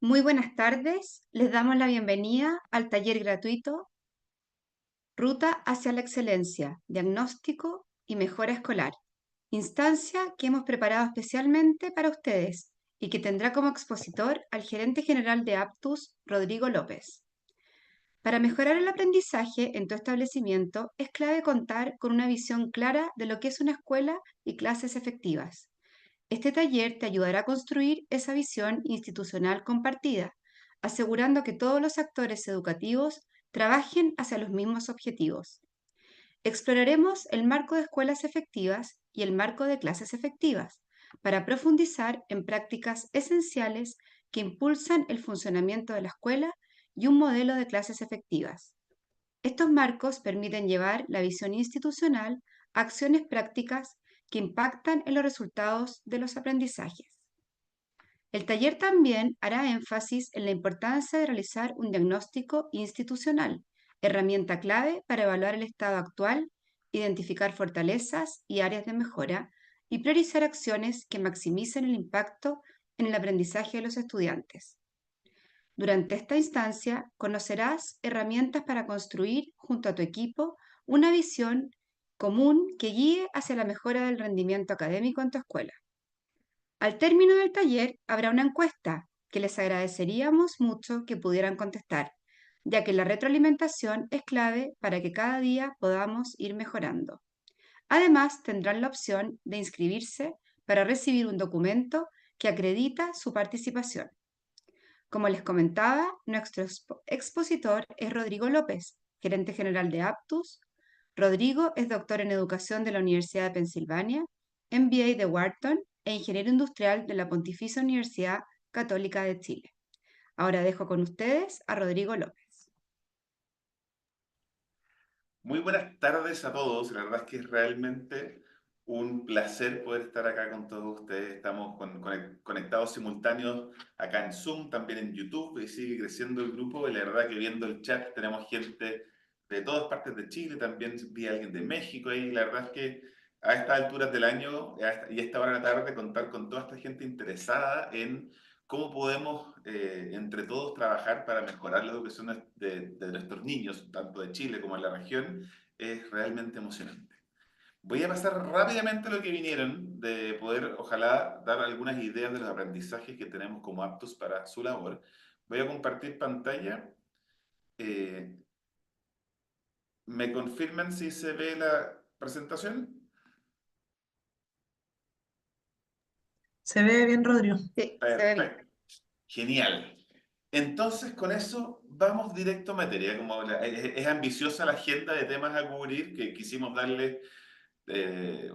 Muy buenas tardes, les damos la bienvenida al taller gratuito Ruta hacia la Excelencia, Diagnóstico y Mejora Escolar, instancia que hemos preparado especialmente para ustedes y que tendrá como expositor al gerente general de Aptus, Rodrigo López. Para mejorar el aprendizaje en tu establecimiento es clave contar con una visión clara de lo que es una escuela y clases efectivas. Este taller te ayudará a construir esa visión institucional compartida, asegurando que todos los actores educativos trabajen hacia los mismos objetivos. Exploraremos el marco de escuelas efectivas y el marco de clases efectivas para profundizar en prácticas esenciales que impulsan el funcionamiento de la escuela y un modelo de clases efectivas. Estos marcos permiten llevar la visión institucional a acciones prácticas que impactan en los resultados de los aprendizajes. El taller también hará énfasis en la importancia de realizar un diagnóstico institucional, herramienta clave para evaluar el estado actual, identificar fortalezas y áreas de mejora y priorizar acciones que maximicen el impacto en el aprendizaje de los estudiantes. Durante esta instancia conocerás herramientas para construir junto a tu equipo una visión común que guíe hacia la mejora del rendimiento académico en tu escuela. Al término del taller habrá una encuesta que les agradeceríamos mucho que pudieran contestar, ya que la retroalimentación es clave para que cada día podamos ir mejorando. Además, tendrán la opción de inscribirse para recibir un documento que acredita su participación. Como les comentaba, nuestro expositor es Rodrigo López, gerente general de Aptus. Rodrigo es doctor en educación de la Universidad de Pensilvania, MBA de Wharton e ingeniero industrial de la Pontificia Universidad Católica de Chile. Ahora dejo con ustedes a Rodrigo López. Muy buenas tardes a todos. La verdad es que es realmente un placer poder estar acá con todos ustedes. Estamos conectados simultáneos acá en Zoom, también en YouTube, y sigue creciendo el grupo. Y la verdad que viendo el chat tenemos gente de todas partes de Chile, también vi a alguien de México ahí. La verdad es que a estas alturas del año y a esta hora de la tarde contar con toda esta gente interesada en cómo podemos entre todos trabajar para mejorar la educación de nuestros niños, tanto de Chile como en la región, es realmente emocionante. Voy a pasar rápidamente a lo que vinieron, de poder, ojalá, dar algunas ideas de los aprendizajes que tenemos como aptos para su labor. Voy a compartir pantalla. Eh, ¿Me confirman si se ve la presentación? Se ve bien, Rodrigo. Sí, se ve bien. Perfecto. Genial. Entonces, con eso vamos directo a materia. Como es ambiciosa la agenda de temas a cubrir, que quisimos darle,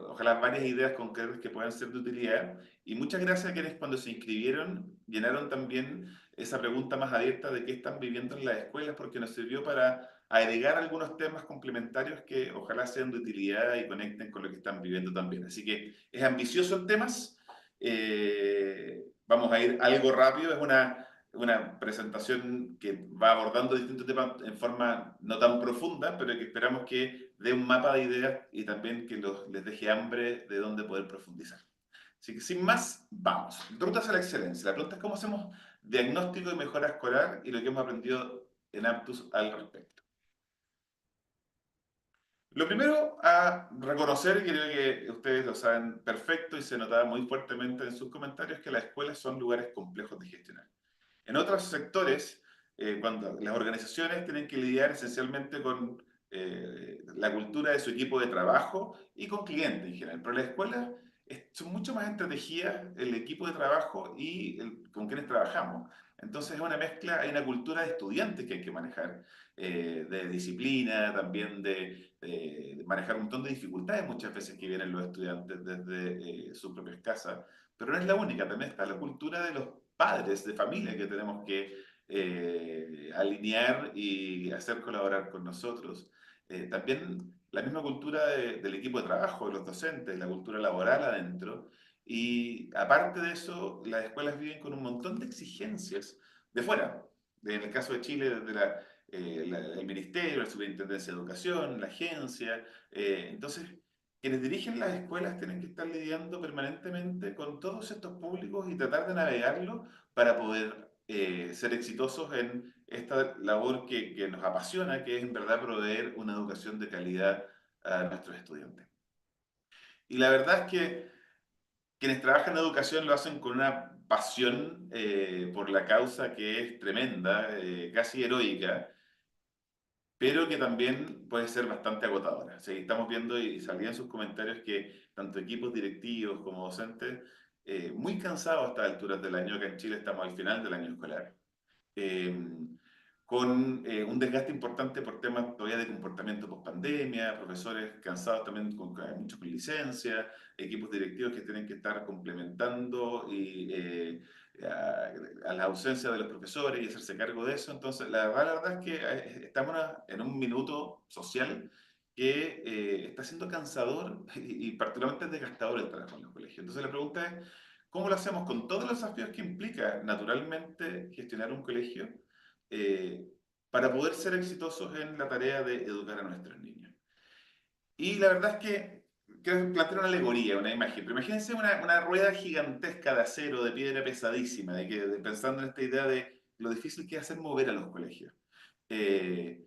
ojalá, varias ideas concretas que puedan ser de utilidad. Y muchas gracias a quienes cuando se inscribieron llenaron también esa pregunta más abierta de qué están viviendo en las escuelas, porque nos sirvió para agregar algunos temas complementarios que ojalá sean de utilidad y conecten con lo que están viviendo también. Así que es ambicioso en temas. Vamos a ir algo rápido. Es una presentación que va abordando distintos temas en forma no tan profunda, pero que esperamos que dé un mapa de ideas y también que les deje hambre de dónde poder profundizar. Así que sin más, vamos. Rutas a la excelencia. La pregunta es cómo hacemos diagnóstico y mejora escolar y lo que hemos aprendido en Aptus al respecto. Lo primero a reconocer, y creo que ustedes lo saben perfecto y se notaba muy fuertemente en sus comentarios, que las escuelas son lugares complejos de gestionar. En otros sectores, cuando las organizaciones tienen que lidiar esencialmente con la cultura de su equipo de trabajo y con clientes en general, pero las escuelas son mucho más entretejidas el equipo de trabajo y con quienes trabajamos. Entonces es una mezcla, hay una cultura de estudiantes que hay que manejar, de disciplina, también de manejar un montón de dificultades muchas veces que vienen los estudiantes desde sus propias casas, pero no es la única, también está la cultura de los padres de familia que tenemos que alinear y hacer colaborar con nosotros. También la misma cultura del equipo de trabajo, de los docentes, la cultura laboral adentro. Y aparte de eso, las escuelas viven con un montón de exigencias de fuera. En el caso de Chile, desde el Ministerio, la Superintendencia de Educación, la agencia. Entonces, quienes dirigen las escuelas tienen que estar lidiando permanentemente con todos estos públicos y tratar de navegarlo para poder ser exitosos en esta labor que nos apasiona, que es en verdad proveer una educación de calidad a nuestros estudiantes. Y la verdad es que quienes trabajan en educación lo hacen con una pasión por la causa que es tremenda, casi heroica, pero que también puede ser bastante agotadora. O sea, estamos viendo y salían sus comentarios que tanto equipos directivos como docentes, muy cansados a estas alturas del año, que en Chile estamos al final del año escolar, eh, con un desgaste importante por temas todavía de comportamiento post-pandemia, profesores cansados también, muchos con licencia, equipos directivos que tienen que estar complementando y, a la ausencia de los profesores y hacerse cargo de eso. Entonces, la verdad es que estamos en un minuto social que está siendo cansador y particularmente desgastador el trabajo en los colegios. Entonces, la pregunta es, ¿cómo lo hacemos con todos los desafíos que implica naturalmente gestionar un colegio? eh, para poder ser exitosos en la tarea de educar a nuestros niños. Y la verdad es que quiero plantear una alegoría, una imagen. Pero imagínense una rueda gigantesca de acero, de piedra pesadísima, pensando en esta idea de lo difícil que es hacer mover a los colegios. Eh,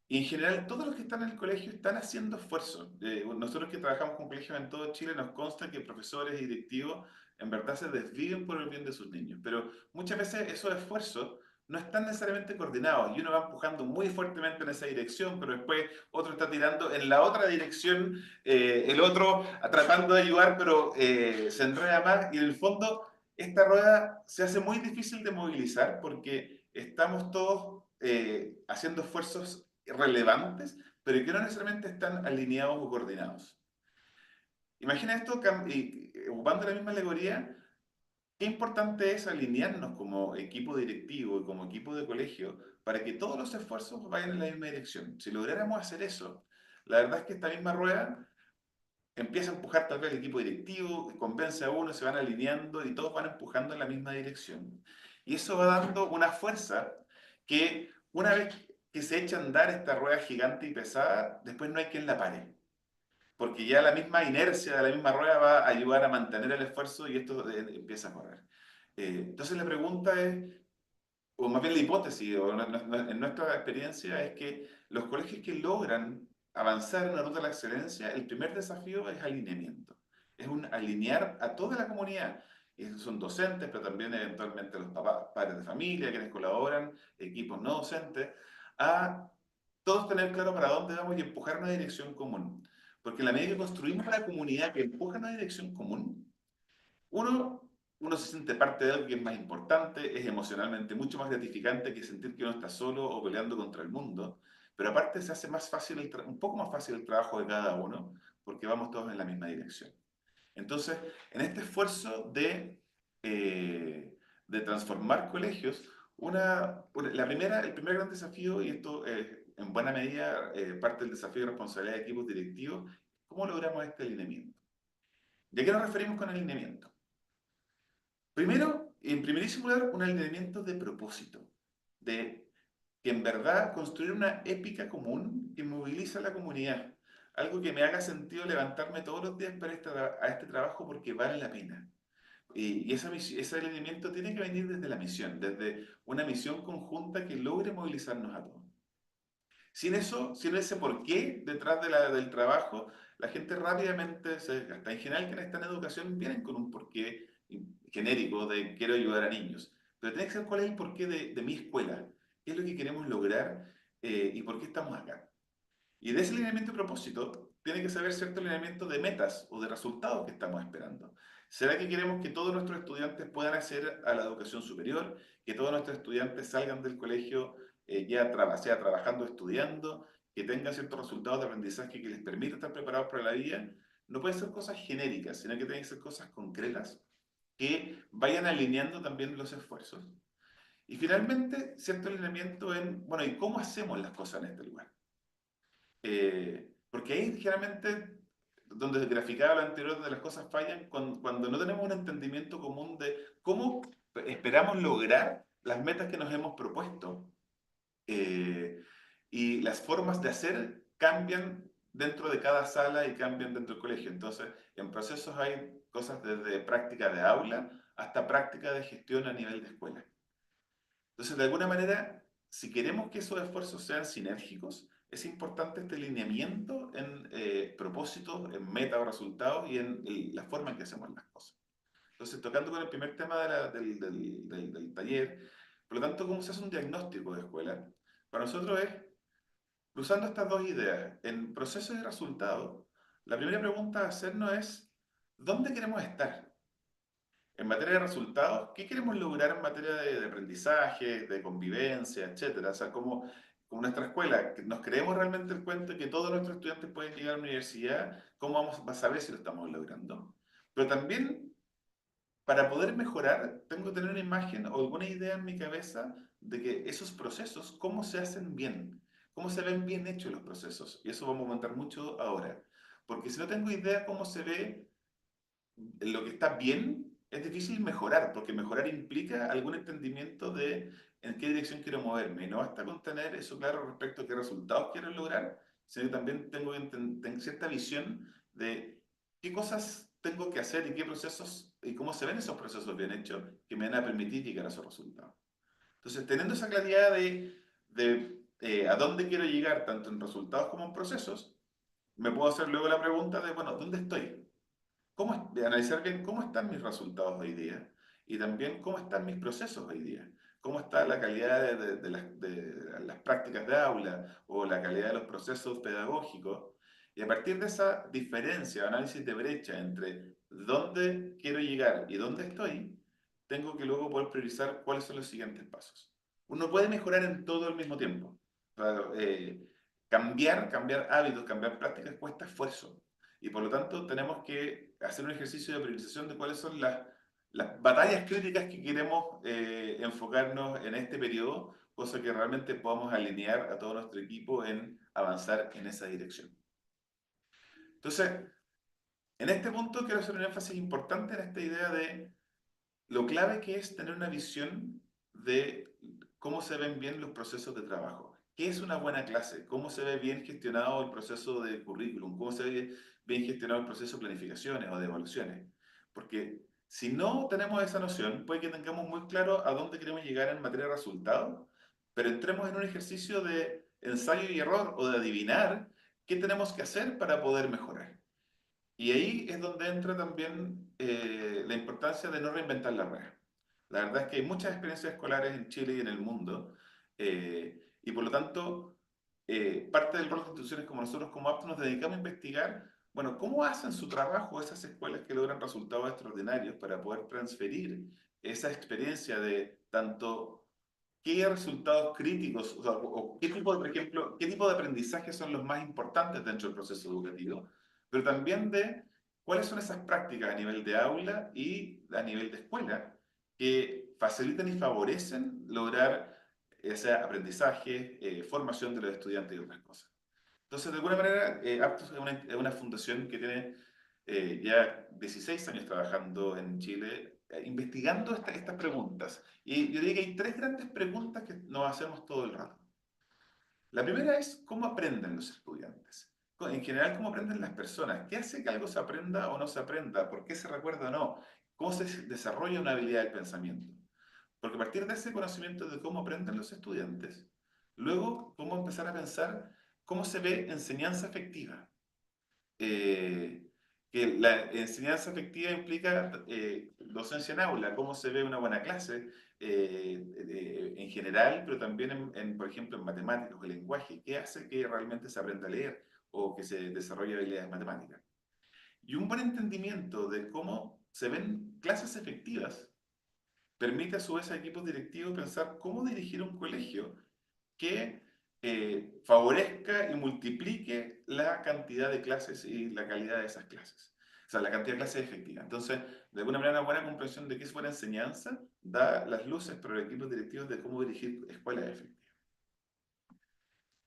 y en general, todos los que están en el colegio están haciendo esfuerzos. Nosotros que trabajamos con colegios en todo Chile, nos consta que profesores y directivos en verdad se desviven por el bien de sus niños. Pero muchas veces esos esfuerzos no están necesariamente coordinados y uno va empujando muy fuertemente en esa dirección, pero después otro está tirando en la otra dirección, el otro tratando de ayudar, pero se enreda más y en el fondo esta rueda se hace muy difícil de movilizar porque estamos todos haciendo esfuerzos relevantes, pero que no necesariamente están alineados o coordinados. Imagina esto y, ocupando la misma alegoría, qué importante es alinearnos como equipo directivo y como equipo de colegio para que todos los esfuerzos vayan en la misma dirección. Si lográramos hacer eso, la verdad es que esta misma rueda empieza a empujar tal vez el equipo directivo, convence a uno, se van alineando y todos van empujando en la misma dirección. Y eso va dando una fuerza que una vez que se echa a andar esta rueda gigante y pesada, después no hay quien la pare. Porque ya la misma inercia de la misma rueda va a ayudar a mantener el esfuerzo y esto empieza a correr. Entonces la pregunta es, o más bien la hipótesis, en nuestra experiencia, es que los colegios que logran avanzar en la ruta de la excelencia, el primer desafío es alineamiento. Es un alinear a toda la comunidad. Y esos son docentes, pero también eventualmente los papás, padres de familia, quienes colaboran, equipos no docentes, a todos tener claro para dónde vamos y empujar una dirección común. Porque en la medida que construimos la comunidad que empuja una dirección común, uno, uno se siente parte de algo que es más importante, es emocionalmente mucho más gratificante que sentir que uno está solo o peleando contra el mundo, pero aparte se hace más fácil un poco más fácil el trabajo de cada uno porque vamos todos en la misma dirección. Entonces, en este esfuerzo de transformar colegios, el primer gran desafío, y esto en buena medida parte del desafío de responsabilidad de equipos directivos, ¿cómo logramos este alineamiento? ¿Y a qué nos referimos con alineamiento? Primero, en primerísimo lugar, un alineamiento de propósito, de que en verdad construir una épica común que moviliza a la comunidad, algo que me haga sentido levantarme todos los días para a este trabajo porque vale la pena. Y ese alineamiento tiene que venir desde la misión, desde una misión conjunta que logre movilizarnos a todos. Sin eso, sin ese porqué detrás del trabajo, la gente rápidamente se desgasta. En general, quienes están en educación vienen con un porqué genérico de quiero ayudar a niños. Pero tiene que ser cuál es el porqué de mi escuela, qué es lo que queremos lograr y por qué estamos acá. Y de ese lineamiento de propósito, tiene que saber cierto lineamiento de metas o de resultados que estamos esperando. ¿Será que queremos que todos nuestros estudiantes puedan acceder a la educación superior? ¿Que todos nuestros estudiantes salgan del colegio sea trabajando, estudiando? ¿Que tengan ciertos resultados de aprendizaje que les permita estar preparados para la vida? No pueden ser cosas genéricas, sino que tienen que ser cosas concretas que vayan alineando también los esfuerzos. Y finalmente, cierto alineamiento en, bueno, ¿y cómo hacemos las cosas en este lugar? Porque ahí generalmente, donde graficaba lo anterior de las cosas fallan, cuando no tenemos un entendimiento común de cómo esperamos lograr las metas que nos hemos propuesto eh, y las formas de hacer cambian dentro de cada sala y cambian dentro del colegio. Entonces, en procesos hay cosas desde práctica de aula hasta práctica de gestión a nivel de escuela. Entonces, de alguna manera, si queremos que esos esfuerzos sean sinérgicos, es importante este lineamiento en propósitos, en metas o resultados y en la forma en que hacemos las cosas. Entonces, tocando con el primer tema del taller, por lo tanto, ¿cómo se hace un diagnóstico de escuela? Para nosotros es, cruzando estas dos ideas, en procesos y resultados, la primera pregunta a hacernos es, ¿dónde queremos estar? En materia de resultados, ¿qué queremos lograr en materia de aprendizaje, de convivencia, etcétera? O sea, como nuestra escuela, que nos creemos realmente el cuento de que todos nuestros estudiantes pueden llegar a la universidad, ¿cómo vamos a saber si lo estamos logrando? Pero también, para poder mejorar, tengo que tener una imagen o alguna idea en mi cabeza de que esos procesos, ¿cómo se hacen bien? ¿Cómo se ven bien hechos los procesos? Y eso vamos a comentar mucho ahora. Porque si no tengo idea cómo se ve lo que está bien, es difícil mejorar, porque mejorar implica algún entendimiento de en qué dirección quiero moverme. Y no basta con tener eso claro respecto a qué resultados quiero lograr, sino que también tengo que tener cierta visión de qué cosas tengo que hacer y qué procesos y cómo se ven esos procesos bien hechos que me van a permitir llegar a esos resultados. Entonces, teniendo esa claridad de a dónde quiero llegar, tanto en resultados como en procesos, me puedo hacer luego la pregunta de, bueno, ¿dónde estoy? De analizar bien cómo están mis resultados hoy día y también cómo están mis procesos hoy día, cómo está la calidad de las prácticas de aula o la calidad de los procesos pedagógicos. Y a partir de esa diferencia, análisis de brecha entre dónde quiero llegar y dónde estoy, tengo que luego poder priorizar cuáles son los siguientes pasos. Uno puede mejorar en todo al mismo tiempo. Claro, cambiar hábitos, cambiar prácticas cuesta esfuerzo. Y por lo tanto tenemos que hacer un ejercicio de priorización de cuáles son las batallas críticas que queremos enfocarnos en este periodo, cosa que realmente podamos alinear a todo nuestro equipo en avanzar en esa dirección. Entonces, en este punto quiero hacer un énfasis importante en esta idea de lo clave que es tener una visión de cómo se ven bien los procesos de trabajo. ¿Qué es una buena clase? ¿Cómo se ve bien gestionado el proceso de currículum? ¿Cómo se ve bien gestionado el proceso de planificaciones o de evaluaciones? Porque si no tenemos esa noción, puede que tengamos muy claro a dónde queremos llegar en materia de resultados, pero entremos en un ejercicio de ensayo y error o de adivinar qué tenemos que hacer para poder mejorar. Y ahí es donde entra también la importancia de no reinventar la rueda. La verdad es que hay muchas experiencias escolares en Chile y en el mundo, y por lo tanto, parte del rol de instituciones como nosotros, como APTO, nos dedicamos a investigar, bueno, cómo hacen su trabajo esas escuelas que logran resultados extraordinarios para poder transferir esa experiencia de tanto qué resultados críticos, o qué tipo de, por ejemplo, qué tipo de aprendizajes son los más importantes dentro del proceso educativo, pero también de cuáles son esas prácticas a nivel de aula y a nivel de escuela que facilitan y favorecen lograr ese aprendizaje, formación de los estudiantes y otras cosas. Entonces, de alguna manera, Aptos es una fundación que tiene ya 16 años trabajando en Chile, investigando estas preguntas. Y yo diría que hay tres grandes preguntas que nos hacemos todo el rato. La primera es cómo aprenden los estudiantes. En general, cómo aprenden las personas. ¿Qué hace que algo se aprenda o no se aprenda? ¿Por qué se recuerda o no? ¿Cómo se desarrolla una habilidad del pensamiento? Porque a partir de ese conocimiento de cómo aprenden los estudiantes, luego cómo empezar a pensar cómo se ve enseñanza efectiva. Eh, que la enseñanza efectiva implica docencia en aula, cómo se ve una buena clase en general, pero también, por ejemplo, en matemáticas o en lenguaje, qué hace que realmente se aprenda a leer o que se desarrolle habilidades matemáticas. Y un buen entendimiento de cómo se ven clases efectivas permite a su vez a equipos directivos pensar cómo dirigir un colegio que favorezca y multiplique la cantidad de clases y la calidad de esas clases. O sea, la cantidad de clases efectivas. Entonces, de alguna manera, una buena comprensión de qué es buena enseñanza da las luces para los equipos directivos de cómo dirigir escuelas efectivas.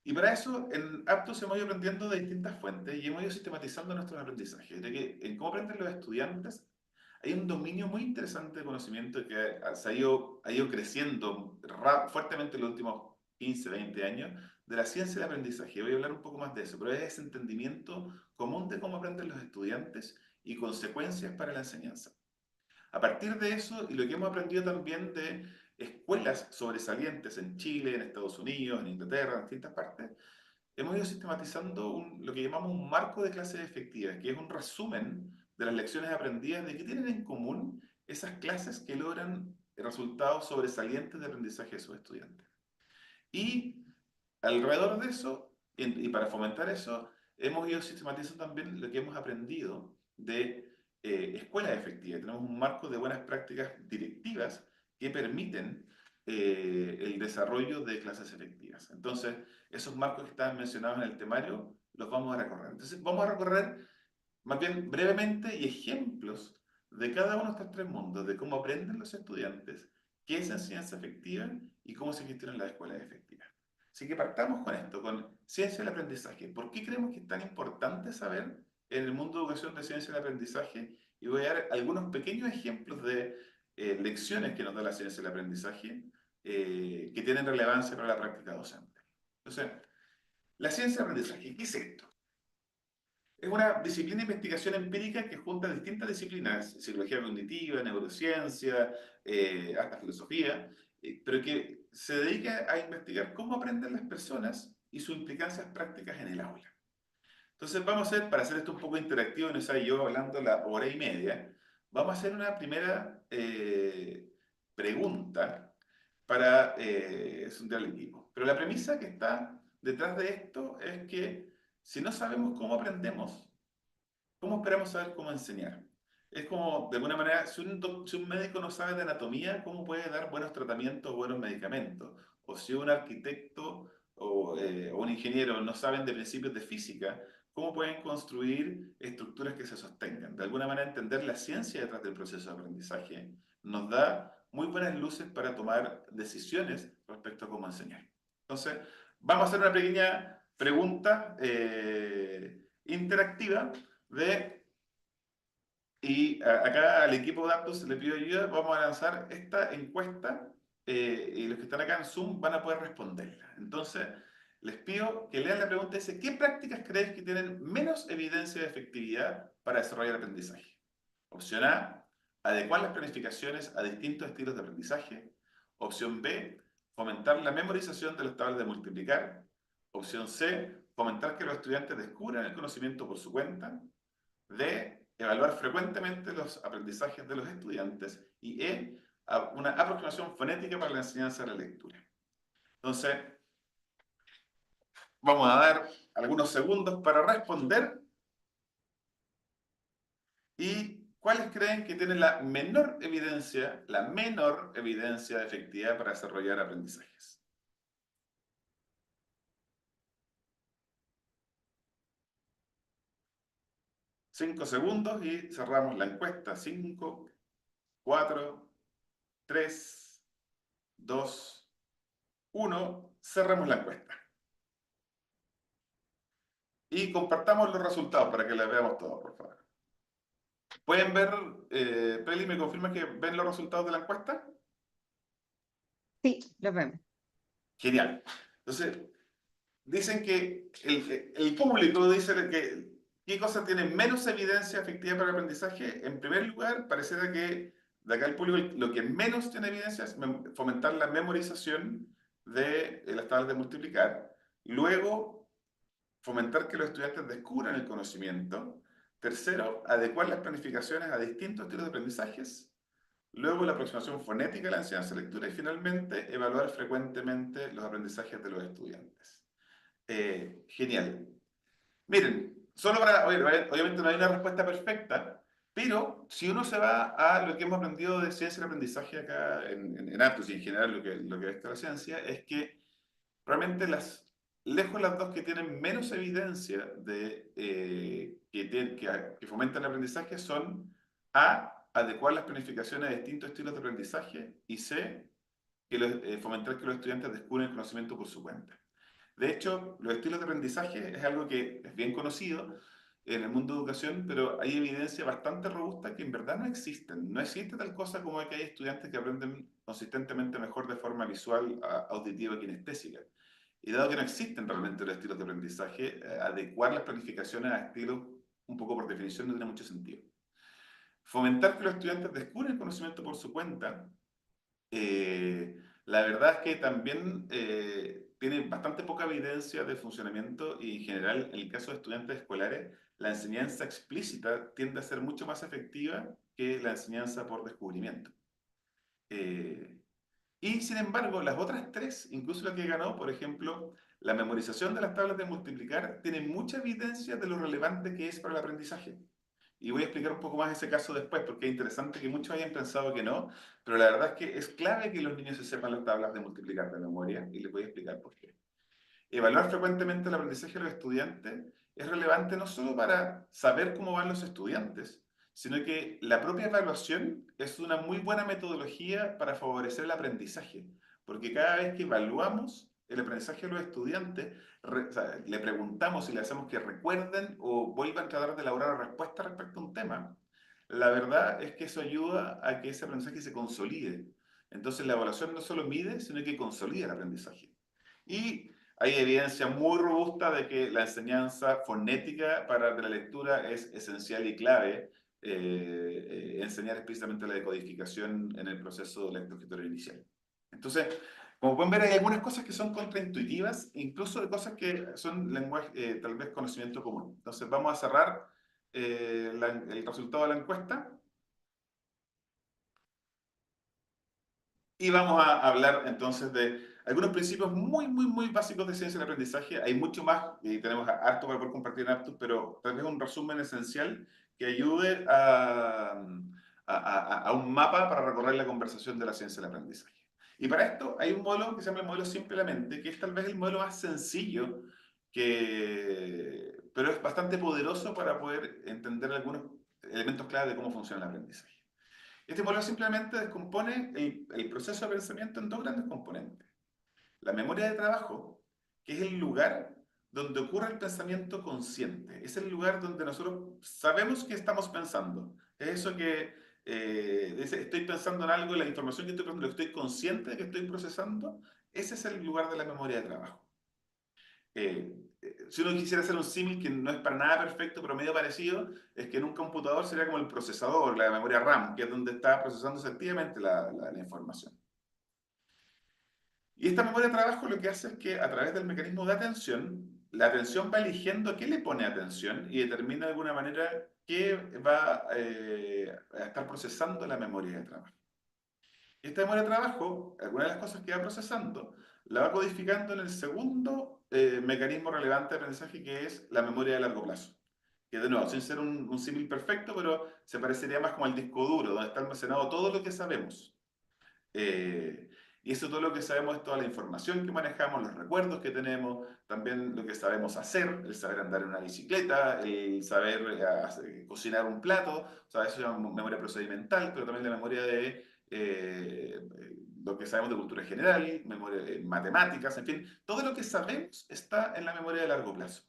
Y para eso, en Aptos hemos ido aprendiendo de distintas fuentes y hemos ido sistematizando nuestros aprendizajes. De que en cómo aprenden los estudiantes, hay un dominio muy interesante de conocimiento que ha ido creciendo fuertemente en los últimos 15, 20 años, de la ciencia del aprendizaje. Voy a hablar un poco más de eso, pero es ese entendimiento común de cómo aprenden los estudiantes y consecuencias para la enseñanza. A partir de eso, y lo que hemos aprendido también de escuelas sobresalientes en Chile, en Estados Unidos, en Inglaterra, en distintas partes, hemos ido sistematizando lo que llamamos un marco de clases efectivas, que es un resumen de las lecciones aprendidas de qué tienen en común esas clases que logran resultados sobresalientes de aprendizaje de sus estudiantes. Y alrededor de eso, y para fomentar eso, hemos ido sistematizando también lo que hemos aprendido de escuelas efectivas. Tenemos un marco de buenas prácticas directivas que permiten el desarrollo de clases efectivas. Entonces, esos marcos que estaban mencionados en el temario, los vamos a recorrer. Entonces, vamos a recorrer más bien brevemente y ejemplos de cada uno de estos tres mundos, de cómo aprenden los estudiantes, qué es enseñanza efectiva y cómo se gestionan las escuelas efectivas. Así que partamos con esto, con ciencia del aprendizaje. ¿Por qué creemos que es tan importante saber en el mundo de educación de ciencia del aprendizaje? Y voy a dar algunos pequeños ejemplos de lecciones que nos da la ciencia del aprendizaje que tienen relevancia para la práctica docente. Entonces, la ciencia del aprendizaje, ¿qué es esto? Es una disciplina de investigación empírica que junta distintas disciplinas, psicología cognitiva, neurociencia, hasta filosofía, pero que se dedica a investigar cómo aprenden las personas y sus implicancias prácticas en el aula. Entonces vamos a hacer, para hacer esto un poco interactivo, no sé, yo hablando la hora y media, vamos a hacer una primera pregunta para sondear el equipo. Pero la premisa que está detrás de esto es que si no sabemos cómo aprendemos, ¿cómo esperamos saber cómo enseñar? Es como, de alguna manera, si un médico no sabe de anatomía, ¿cómo puede dar buenos tratamientos o buenos medicamentos? O si un arquitecto o un ingeniero no saben de principios de física, ¿cómo pueden construir estructuras que se sostengan? De alguna manera, entender la ciencia detrás del proceso de aprendizaje nos da muy buenas luces para tomar decisiones respecto a cómo enseñar. Entonces, vamos a hacer una pequeña pregunta interactiva acá al equipo de Aptos le pido ayuda, vamos a lanzar esta encuesta y los que están acá en Zoom van a poder responderla. Entonces, les pido que lean la pregunta, dice, ¿qué prácticas creéis que tienen menos evidencia de efectividad para desarrollar aprendizaje? Opción A, adecuar las planificaciones a distintos estilos de aprendizaje. Opción B, fomentar la memorización de los tablas de multiplicar. Opción C, fomentar que los estudiantes descubran el conocimiento por su cuenta. D, evaluar frecuentemente los aprendizajes de los estudiantes. Y E, una aproximación fonética para la enseñanza de la lectura. Entonces, vamos a dar algunos segundos para responder. ¿Y cuáles creen que tienen la menor evidencia de efectividad para desarrollar aprendizajes? 5 segundos y cerramos la encuesta. 5, 4, 3, 2, 1. Cerramos la encuesta. Y compartamos los resultados para que la veamos todos, por favor. ¿Pueden ver, Peli, me confirma que ven los resultados de la encuesta? Sí, los vemos. Genial. Entonces, dicen que el público dice que qué cosa tiene menos evidencia efectiva para el aprendizaje. En primer lugar, pareciera que de acá el público lo que menos tiene evidencia es fomentar la memorización de las tablas de multiplicar. Luego, fomentar que los estudiantes descubran el conocimiento. Tercero, adecuar las planificaciones a distintos estilos de aprendizajes. Luego, la aproximación fonética a la enseñanza de lectura. Y finalmente, evaluar frecuentemente los aprendizajes de los estudiantes. Genial. Miren, obviamente no hay una respuesta perfecta, pero si uno se va a lo que hemos aprendido de ciencia del aprendizaje acá en Aptos y en general lo que es la ciencia, es que realmente lejos las dos que tienen menos evidencia de, que fomentan el aprendizaje son A, adecuar las planificaciones a distintos estilos de aprendizaje y C, fomentar que los estudiantes descubran el conocimiento por su cuenta. De hecho, los estilos de aprendizaje es algo que es bien conocido en el mundo de educación, pero hay evidencia bastante robusta que en verdad no existen. No existe tal cosa como que hay estudiantes que aprenden consistentemente mejor de forma visual, auditiva y kinestésica. Y dado que no existen realmente los estilos de aprendizaje, adecuar las planificaciones a estilos, un poco por definición, no tiene mucho sentido. Fomentar que los estudiantes descubran el conocimiento por su cuenta La verdad es que también tiene bastante poca evidencia de funcionamiento y en general, en el caso de estudiantes escolares, la enseñanza explícita tiende a ser mucho más efectiva que la enseñanza por descubrimiento. Eh, y sin embargo, las otras tres, incluso la que ganó, por ejemplo, la memorización de las tablas de multiplicar, tiene mucha evidencia de lo relevante que es para el aprendizaje. Y voy a explicar un poco más ese caso después, porque es interesante que muchos hayan pensado que no, pero la verdad es que es clave que los niños se sepan las tablas de multiplicar de memoria, y les voy a explicar por qué. Evaluar frecuentemente el aprendizaje de los estudiantes es relevante no solo para saber cómo van los estudiantes, sino que la propia evaluación es una muy buena metodología para favorecer el aprendizaje, porque cada vez que evaluamos el aprendizaje de los estudiantes, o sea, le preguntamos y le hacemos que recuerden o vuelvan a tratar de elaborar una respuesta respecto a un tema, la verdad es que eso ayuda a que ese aprendizaje se consolide. Entonces la evaluación no solo mide, sino que consolida el aprendizaje. Y hay evidencia muy robusta de que la enseñanza fonética para de la lectura es esencial y clave. Enseñar explícitamente la decodificación en el proceso lectoescritorio inicial. Entonces, como pueden ver, hay algunas cosas que son contraintuitivas, incluso de cosas que son lenguaje, tal vez conocimiento común. Entonces, vamos a cerrar el resultado de la encuesta. Y vamos a hablar entonces de algunos principios muy básicos de ciencia del aprendizaje. Hay mucho más y tenemos harto para poder compartir en Aptus, pero tal vez un resumen esencial que ayude a un mapa para recorrer la conversación de la ciencia del aprendizaje. Y para esto hay un modelo que se llama el modelo Simplemente, que es tal vez el modelo más sencillo, pero es bastante poderoso para poder entender algunos elementos clave de cómo funciona el aprendizaje. Este modelo simplemente descompone el proceso de pensamiento en dos grandes componentes. La memoria de trabajo, que es el lugar donde ocurre el pensamiento consciente. Es el lugar donde nosotros sabemos que estamos pensando. Es eso que dice, estoy pensando en algo, la información que estoy pensando, lo que estoy consciente de que estoy procesando. Ese es el lugar de la memoria de trabajo. Si uno quisiera hacer un símil que no es para nada perfecto, pero medio parecido, es que en un computador sería como el procesador, la memoria RAM, que es donde está procesando activamente la información. Y esta memoria de trabajo lo que hace es que a través del mecanismo de atención, la atención va eligiendo qué le pone atención y determina de alguna manera qué va a estar procesando la memoria de trabajo. Y esta memoria de trabajo, algunas de las cosas que va procesando, la va codificando en el segundo mecanismo relevante de aprendizaje, que es la memoria de largo plazo. Que de nuevo, sin ser un símil perfecto, pero se parecería más como al disco duro, donde está almacenado todo lo que sabemos. Eh, y eso todo lo que sabemos es toda la información que manejamos, los recuerdos que tenemos, también lo que sabemos hacer, el saber andar en una bicicleta, el saber cocinar un plato, o sea, eso es una memoria procedimental, pero también la memoria de lo que sabemos de cultura general, memoria, matemáticas, en fin, todo lo que sabemos está en la memoria de largo plazo.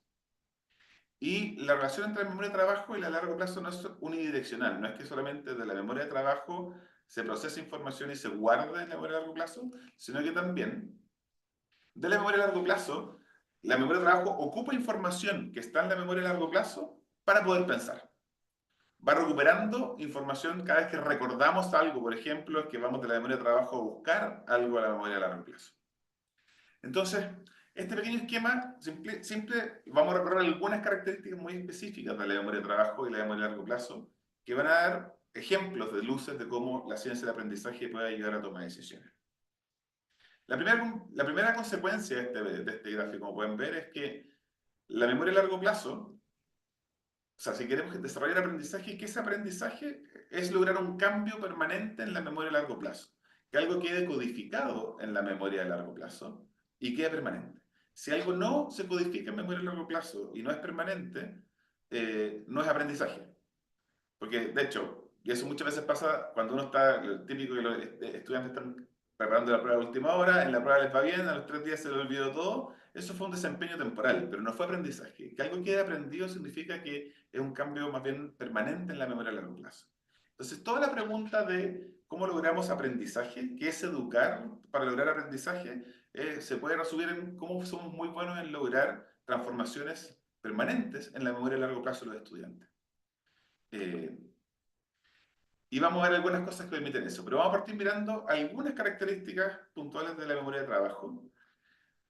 Y la relación entre la memoria de trabajo y la largo plazo no es unidireccional, no es que solamente de la memoria de trabajo se procesa información y se guarda en la memoria de largo plazo, sino que también de la memoria de largo plazo, la memoria de trabajo ocupa información que está en la memoria de largo plazo para poder pensar. Va recuperando información cada vez que recordamos algo, por ejemplo, es que vamos de la memoria de trabajo a buscar algo a la memoria de largo plazo. Entonces, este pequeño esquema simple, vamos a recorrer algunas características muy específicas de la memoria de trabajo y la memoria de largo plazo, que van a dar ejemplos de luces de cómo la ciencia del aprendizaje puede ayudar a tomar decisiones. La primera consecuencia de este gráfico, como pueden ver, es que la memoria a largo plazo, o sea, si queremos desarrollar aprendizaje, que ese aprendizaje es lograr un cambio permanente en la memoria a largo plazo, que algo quede codificado en la memoria a largo plazo y quede permanente. Si algo no se codifica en memoria a largo plazo y no es permanente, no es aprendizaje. Porque, de hecho, y eso muchas veces pasa cuando uno está, lo típico que los estudiantes están preparando la prueba de última hora, en la prueba les va bien, a los 3 días se les olvidó todo, eso fue un desempeño temporal, pero no fue aprendizaje. Que algo quede aprendido significa que es un cambio más bien permanente en la memoria a largo plazo. Entonces, toda la pregunta de cómo logramos aprendizaje, qué es educar para lograr aprendizaje, se puede resumir en cómo somos muy buenos en lograr transformaciones permanentes en la memoria a largo plazo de los estudiantes. Y vamos a ver algunas cosas que permiten eso. Pero vamos a partir mirando algunas características puntuales de la memoria de trabajo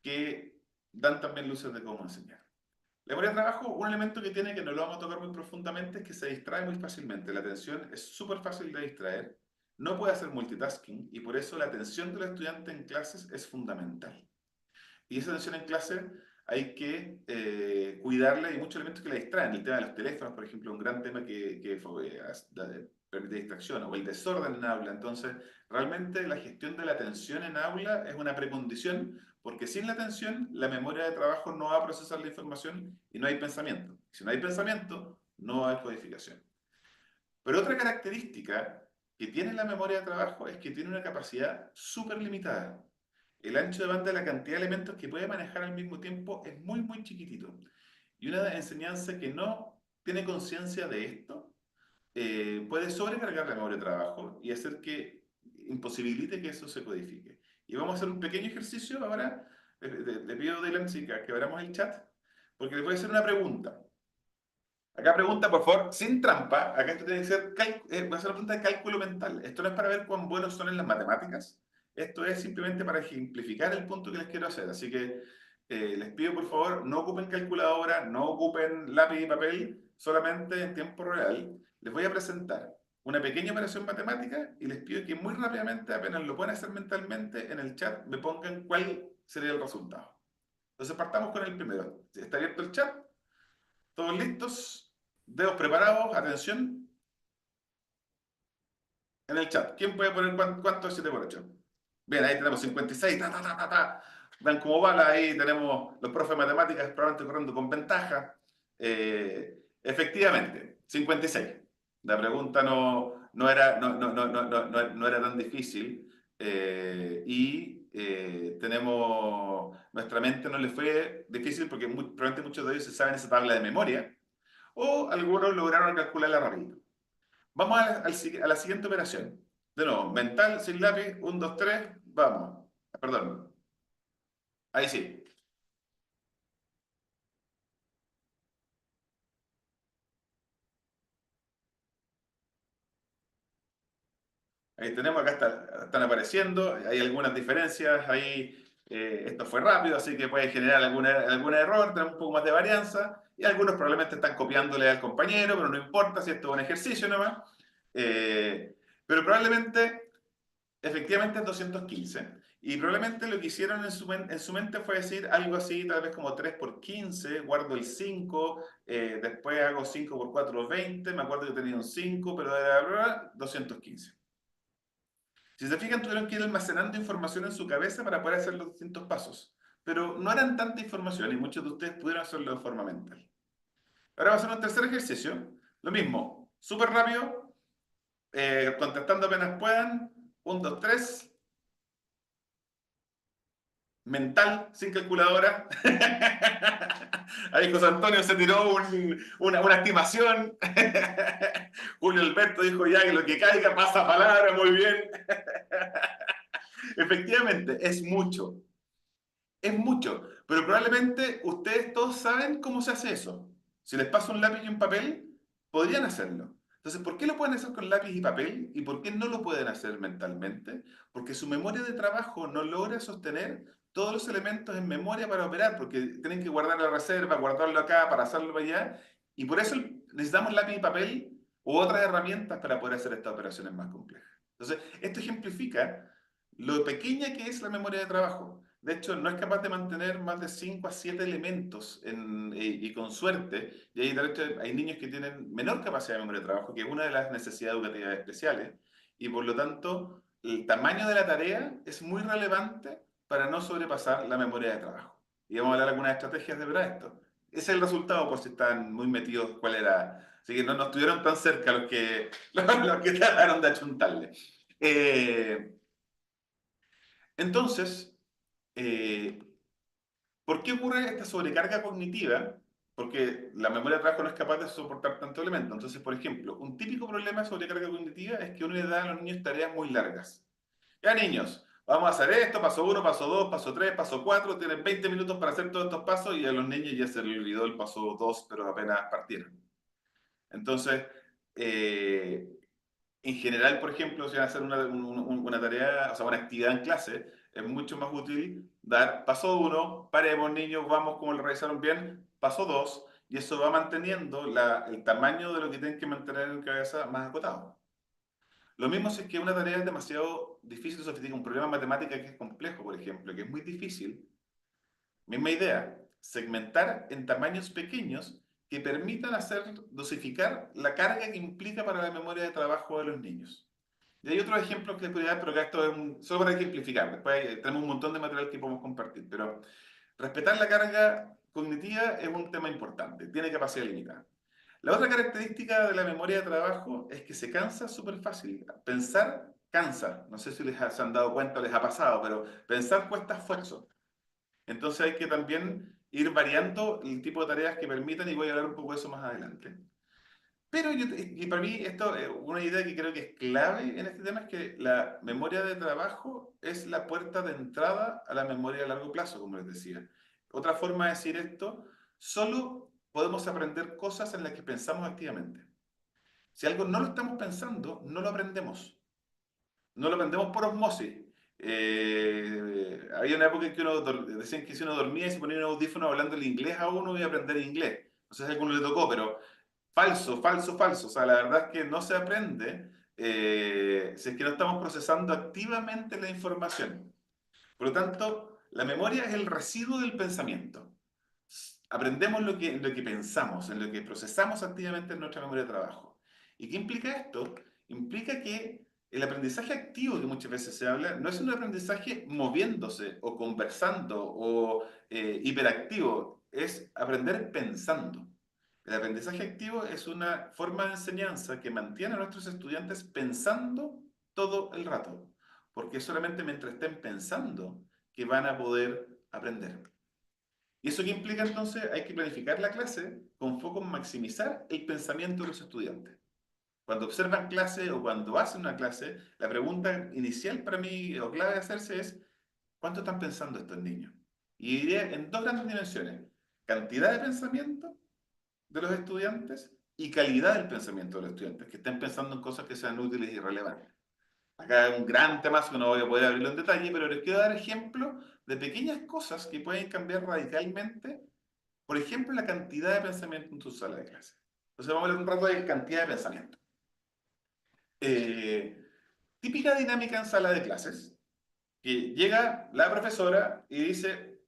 que dan también luces de cómo enseñar. La memoria de trabajo, un elemento que tiene, que no lo vamos a tocar muy profundamente, es que se distrae muy fácilmente. La atención es súper fácil de distraer, no puede hacer multitasking y por eso la atención del estudiante en clases es fundamental. Y esa atención en clase hay que cuidarla, y muchos elementos que la distraen. El tema de los teléfonos, por ejemplo, un gran tema que permite distracción, o el desorden en aula. Entonces, realmente la gestión de la atención en aula es una precondición, porque sin la atención, la memoria de trabajo no va a procesar la información y no hay pensamiento. Si no hay pensamiento, no hay codificación. Pero otra característica que tiene la memoria de trabajo es que tiene una capacidad súper limitada. El ancho de banda de la cantidad de elementos que puede manejar al mismo tiempo es muy, muy chiquitito. Y una enseñanza que no tiene conciencia de esto puede sobrecargar la memoria de trabajo y hacer que imposibilite que eso se codifique. Y vamos a hacer un pequeño ejercicio ahora. Le pido a Dylan que abramos el chat, porque le voy a hacer una pregunta. Acá pregunta, por favor, sin trampa. Acá esto tiene que ser, va a ser una pregunta de cálculo mental. Esto no es para ver cuán buenos son en las matemáticas. Esto es simplemente para ejemplificar el punto que les quiero hacer. Así que les pido, por favor, no ocupen calculadora, no ocupen lápiz y papel, solamente en tiempo real. Les voy a presentar una pequeña operación matemática y les pido que muy rápidamente, apenas lo puedan hacer mentalmente, en el chat me pongan cuál sería el resultado. Entonces partamos con el primero. ¿Está abierto el chat? ¿Todos listos? ¿Dedos preparados? Atención. En el chat. ¿Quién puede poner cuánto es 7 por 8? Bien, ahí tenemos 56. Ta, ta, ta, ta, ta. Vean cómo bala. Ahí tenemos los profes de matemáticas probablemente corriendo con ventaja. Efectivamente, 56. La pregunta no era tan difícil. Tenemos. Nuestra mente no le fue difícil porque probablemente muchos de ellos se saben esa tabla de memoria. O algunos lograron calcularla rápido. Vamos a la siguiente operación. De nuevo, mental, sin lápiz, 1, 2, 3, vamos. Perdón. Ahí sí. Ahí tenemos, acá están apareciendo, hay algunas diferencias, ahí esto fue rápido, así que puede generar algún error, tenemos un poco más de varianza, y algunos probablemente están copiándole al compañero, pero no importa si esto es un ejercicio nomás. Pero probablemente efectivamente es 215. Y probablemente lo que hicieron en su mente fue decir algo así, tal vez como 3 por 15, guardo el 5, después hago 5 por 4, 20, me acuerdo que tenía un 5, pero era 215. Si se fijan, tuvieron que ir almacenando información en su cabeza para poder hacer los distintos pasos. Pero no eran tanta información y muchos de ustedes pudieron hacerlo de forma mental. Ahora vamos a hacer un tercer ejercicio. Lo mismo, súper rápido, contestando apenas puedan. 1, 2, 3. Mental, sin calculadora. Ahí José Antonio se tiró una estimación. Julio Alberto dijo ya que lo que caiga pasa palabra, muy bien. Efectivamente, es mucho. Es mucho, pero probablemente ustedes todos saben cómo se hace eso. Si les paso un lápiz y un papel, podrían hacerlo. Entonces, ¿por qué lo pueden hacer con lápiz y papel y por qué no lo pueden hacer mentalmente? Porque su memoria de trabajo no logra sostener todos los elementos en memoria para operar, porque tienen que guardar la reserva, guardarlo acá, para hacerlo allá, y por eso necesitamos lápiz y papel u otras herramientas para poder hacer estas operaciones más complejas. Entonces, esto ejemplifica lo pequeña que es la memoria de trabajo. De hecho, no es capaz de mantener más de 5 a 7 elementos y con suerte, y hay niños que tienen menor capacidad de memoria de trabajo, que es una de las necesidades educativas especiales, y por lo tanto, el tamaño de la tarea es muy relevante para no sobrepasar la memoria de trabajo. Y vamos a hablar de algunas estrategias de verdad esto. Ese es el resultado, por si están muy metidos cuál era. Así que no estuvieron tan cerca los que, los que trataron de achuntarle. Entonces, ¿por qué ocurre esta sobrecarga cognitiva? Porque la memoria de trabajo no es capaz de soportar tanto elemento. Entonces, por ejemplo, un típico problema de sobrecarga cognitiva es que uno le da a los niños tareas muy largas. Ya, niños, vamos a hacer esto, paso 1, paso 2, paso 3, paso 4. Tienen 20 minutos para hacer todos estos pasos y a los niños ya se les olvidó el paso 2, pero apenas partieron. Entonces, En general, por ejemplo, si van a hacer una tarea, o sea, una actividad en clase, es mucho más útil dar paso 1, paremos niños, vamos como lo realizaron bien, paso 2, y eso va manteniendo el tamaño de lo que tienen que mantener en cabeza más acotado. Lo mismo si es que una tarea es demasiado difícil o sofisticada, un problema matemático que es complejo, por ejemplo, que es muy difícil. Misma idea, segmentar en tamaños pequeños que permitan dosificar la carga que implica para la memoria de trabajo de los niños. Y hay otros ejemplos que les podría dar, pero que esto es solo para ejemplificar. Después tenemos un montón de material que podemos compartir, pero respetar la carga cognitiva es un tema importante, tiene capacidad limitada. La otra característica de la memoria de trabajo es que se cansa súper fácil. Pensar cansa. No sé si se han dado cuenta o les ha pasado, pero pensar cuesta esfuerzo. Entonces hay que también ir variando el tipo de tareas que permitan, y voy a hablar un poco de eso más adelante. Pero y para mí esto, una idea que creo que es clave en este tema es que la memoria de trabajo es la puerta de entrada a la memoria a largo plazo, como les decía. Otra forma de decir esto, solo podemos aprender cosas en las que pensamos activamente. Si algo no lo estamos pensando, no lo aprendemos. No lo aprendemos por osmosis. Había una época en que decían que si uno dormía y se ponía un audífono hablando el inglés a uno, iba a aprender inglés. No sé si a alguno le tocó, pero falso, falso, falso. O sea, la verdad es que no se aprende si es que no estamos procesando activamente la información. Por lo tanto, la memoria es el residuo del pensamiento. Aprendemos lo que pensamos, en lo que procesamos activamente en nuestra memoria de trabajo. ¿Y qué implica esto? Implica que el aprendizaje activo que muchas veces se habla no es un aprendizaje moviéndose o conversando o hiperactivo, es aprender pensando. El aprendizaje activo es una forma de enseñanza que mantiene a nuestros estudiantes pensando todo el rato, porque es solamente mientras estén pensando que van a poder aprender. ¿Y eso qué implica entonces? Hay que planificar la clase con foco en maximizar el pensamiento de los estudiantes. Cuando observan clase o cuando hacen una clase, la pregunta inicial para mí o clave de hacerse es: ¿cuánto están pensando estos niños? Y diría en dos grandes dimensiones: cantidad de pensamiento de los estudiantes y calidad del pensamiento de los estudiantes, que estén pensando en cosas que sean útiles y relevantes. Acá hay un gran tema que no voy a poder abrirlo en detalle, pero les quiero dar ejemplos de pequeñas cosas que pueden cambiar radicalmente, por ejemplo, la cantidad de pensamiento en tu sala de clase. Entonces vamos a hablar un rato de cantidad de pensamiento. Típica dinámica en sala de clases, que llega la profesora y dice,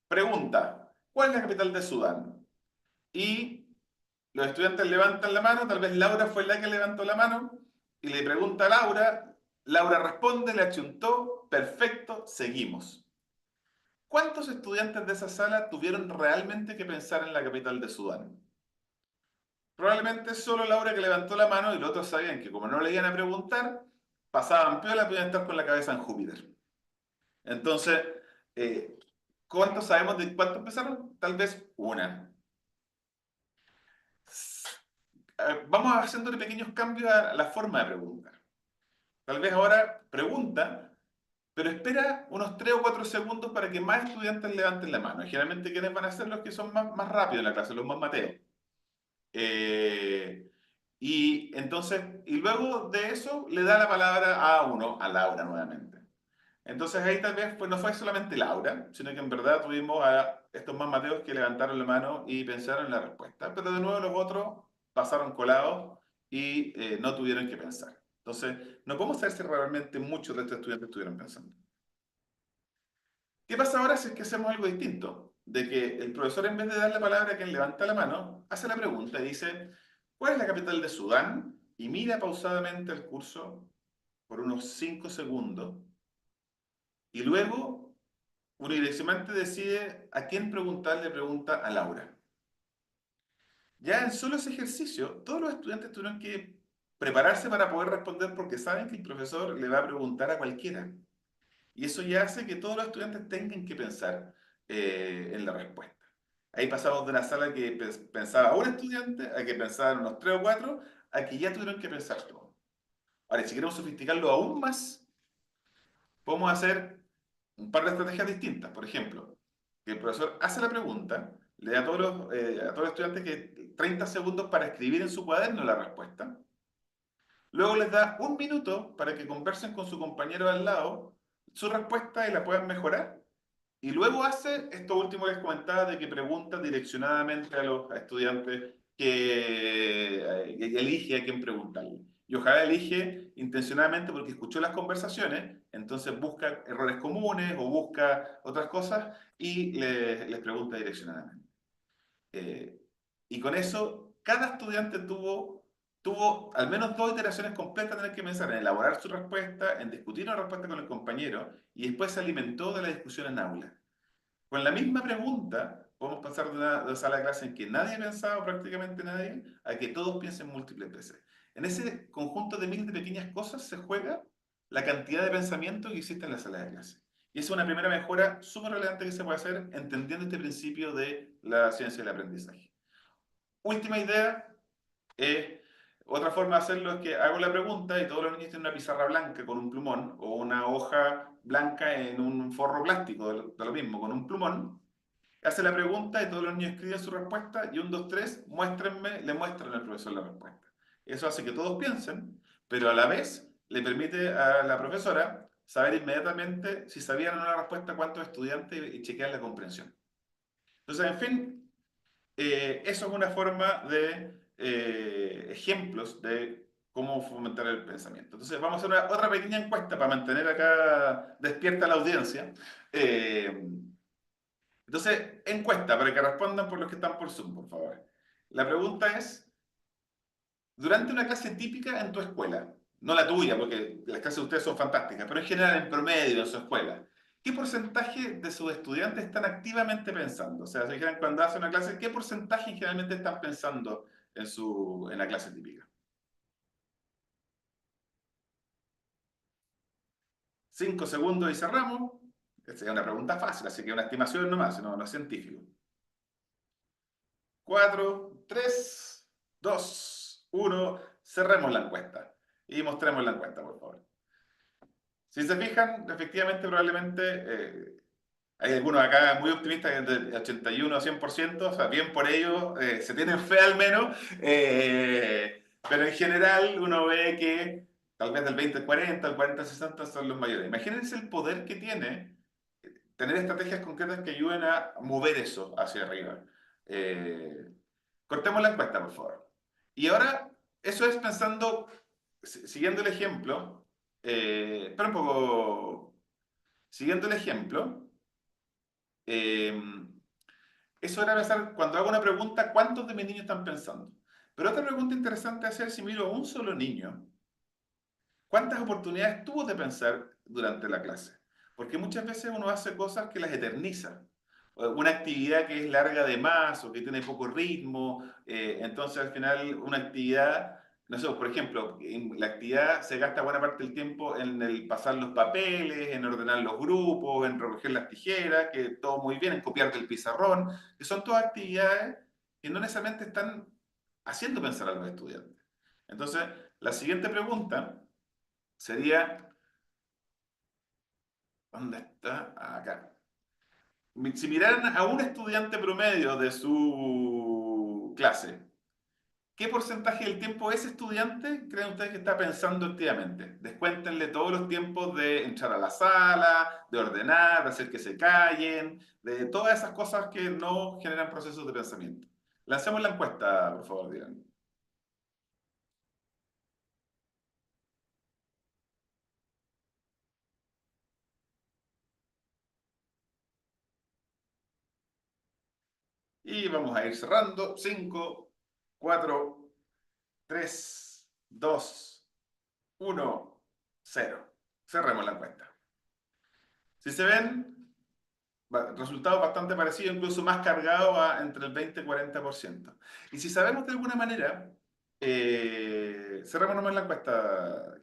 pregunta, ¿cuál es la capital de Sudán? Y los estudiantes levantan la mano, tal vez Laura fue la que levantó la mano, y le pregunta a Laura, Laura responde, le achuntó, perfecto, seguimos. ¿Cuántos estudiantes de esa sala tuvieron realmente que pensar en la capital de Sudán? Probablemente solo Laura, que levantó la mano, y los otros sabían que como no le iban a preguntar, pasaban piola, podían estar con la cabeza en Júpiter. Entonces, eh, ¿cuántos sabemos de cuántos empezaron? Tal vez una. Vamos haciéndole pequeños cambios a la forma de preguntar. Tal vez ahora pregunta, pero espera unos 3 o 4 segundos para que más estudiantes levanten la mano. Y generalmente, ¿quiénes van a ser los que son más rápidos en la clase? Los más mateos. Eh, y entonces, y luego de eso le da la palabra a uno, a Laura nuevamente. Entonces ahí tal vez pues, no fue solamente Laura, sino que en verdad tuvimos a estos más mateos que levantaron la mano y pensaron en la respuesta. Pero de nuevo los otros pasaron colados y no tuvieron que pensar. Entonces, no podemos saber si realmente muchos de estos estudiantes estuvieron pensando. ¿Qué pasa ahora si es que hacemos algo distinto? De que el profesor, en vez de dar la palabra a quien levanta la mano, hace la pregunta y dice, ¿cuál es la capital de Sudán? Y mira pausadamente el curso por unos 5 segundos. Y luego, unidireccionalmente decide a quién preguntar, le pregunta a Laura. Ya en solo ese ejercicio, todos los estudiantes tuvieron que prepararse para poder responder, porque saben que el profesor le va a preguntar a cualquiera. Y eso ya hace que todos los estudiantes tengan que pensar en la respuesta. Ahí pasamos de una sala que pensaba un estudiante a que pensaban unos 3 o 4, a que ya tuvieron que pensar todo. Ahora, si queremos sofisticarlo aún más, podemos hacer un par de estrategias distintas. Por ejemplo, que el profesor hace la pregunta, le da a todos los estudiantes que 30 segundos para escribir en su cuaderno la respuesta. Luego les da un minuto para que conversen con su compañero al lado su respuesta y la puedan mejorar. Y luego hace esto último que les comentaba de que pregunta direccionadamente a los estudiantes que elige a quién preguntarle. Y ojalá elige intencionadamente porque escuchó las conversaciones, entonces busca errores comunes o busca otras cosas y les pregunta direccionadamente. Y con eso, cada estudiante tuvo al menos 2 iteraciones completas de tener que pensar en elaborar su respuesta, en discutir una respuesta con el compañero y después se alimentó de la discusión en aula. Con la misma pregunta, podemos pasar de una sala de clase en que nadie ha pensado, prácticamente nadie, a que todos piensen múltiples veces. En ese conjunto de miles de pequeñas cosas se juega la cantidad de pensamiento que existe en la sala de clase. Y esa es una primera mejora súper relevante que se puede hacer entendiendo este principio de la ciencia del aprendizaje. Última idea, otra forma de hacerlo es que hago la pregunta y todos los niños tienen una pizarra blanca con un plumón o una hoja blanca en un forro plástico, de lo mismo, con un plumón. Hace la pregunta y todos los niños escriben su respuesta y 1, 2, 3, muéstrenme, le muestran al profesor la respuesta. Eso hace que todos piensen, pero a la vez le permite a la profesora saber inmediatamente si sabían o no la respuesta cuántos estudiantes y chequear la comprensión. Entonces, en fin, eso es una forma de ejemplos de cómo fomentar el pensamiento. Entonces, vamos a hacer otra pequeña encuesta para mantener acá despierta la audiencia. Entonces, encuesta para que respondan por los que están por Zoom, por favor. La pregunta es, durante una clase típica en tu escuela, no la tuya, porque las clases de ustedes son fantásticas, pero en general, en promedio, en su escuela, ¿qué porcentaje de sus estudiantes están activamente pensando? O sea, si dijeran cuando hacen una clase, ¿qué porcentaje generalmente están pensando en la clase típica? 5 segundos y cerramos. Esta es una pregunta fácil, así que una estimación nomás, no es científico. 4, 3, 2, 1. Cerremos la encuesta y mostremos la encuesta, por favor. Si se fijan, efectivamente, probablemente hay algunos acá muy optimistas de 81 a 100%, o sea, bien por ello, se tienen fe al menos, pero en general uno ve que tal vez del 20 al 40, al 40 al 60 son los mayores. Imagínense el poder que tiene tener estrategias concretas que ayuden a mover eso hacia arriba. Cortemos la encuesta, por favor. Y ahora, eso es pensando, siguiendo el ejemplo, espera un poco, siguiendo el ejemplo, eh, eso era pensar, cuando hago una pregunta, ¿cuántos de mis niños están pensando? Pero otra pregunta interesante es hacer si miro a un solo niño, ¿cuántas oportunidades tuvo de pensar durante la clase? Porque muchas veces uno hace cosas que las eterniza. Una actividad que es larga de más o que tiene poco ritmo, entonces al final una actividad, no sé, por ejemplo, la actividad se gasta buena parte del tiempo en el pasar los papeles, en ordenar los grupos, en recoger las tijeras, que todo muy bien, en copiar del pizarrón, que son todas actividades que no necesariamente están haciendo pensar a los estudiantes. Entonces, la siguiente pregunta sería, ¿dónde está? Acá. Si miraran a un estudiante promedio de su clase, ¿qué porcentaje del tiempo ese estudiante creen ustedes que está pensando activamente? Descuéntenle todos los tiempos de entrar a la sala, de ordenar, de hacer que se callen, de todas esas cosas que no generan procesos de pensamiento. Lancemos la encuesta, por favor, digan. Y vamos a ir cerrando. 5, 4, 3, 2, 1, 0. Cerremos la encuesta. Si se ven, resultados bastante parecidos, incluso más cargados entre el 20 y 40%. Y si sabemos de alguna manera, cerramos nomás la encuesta.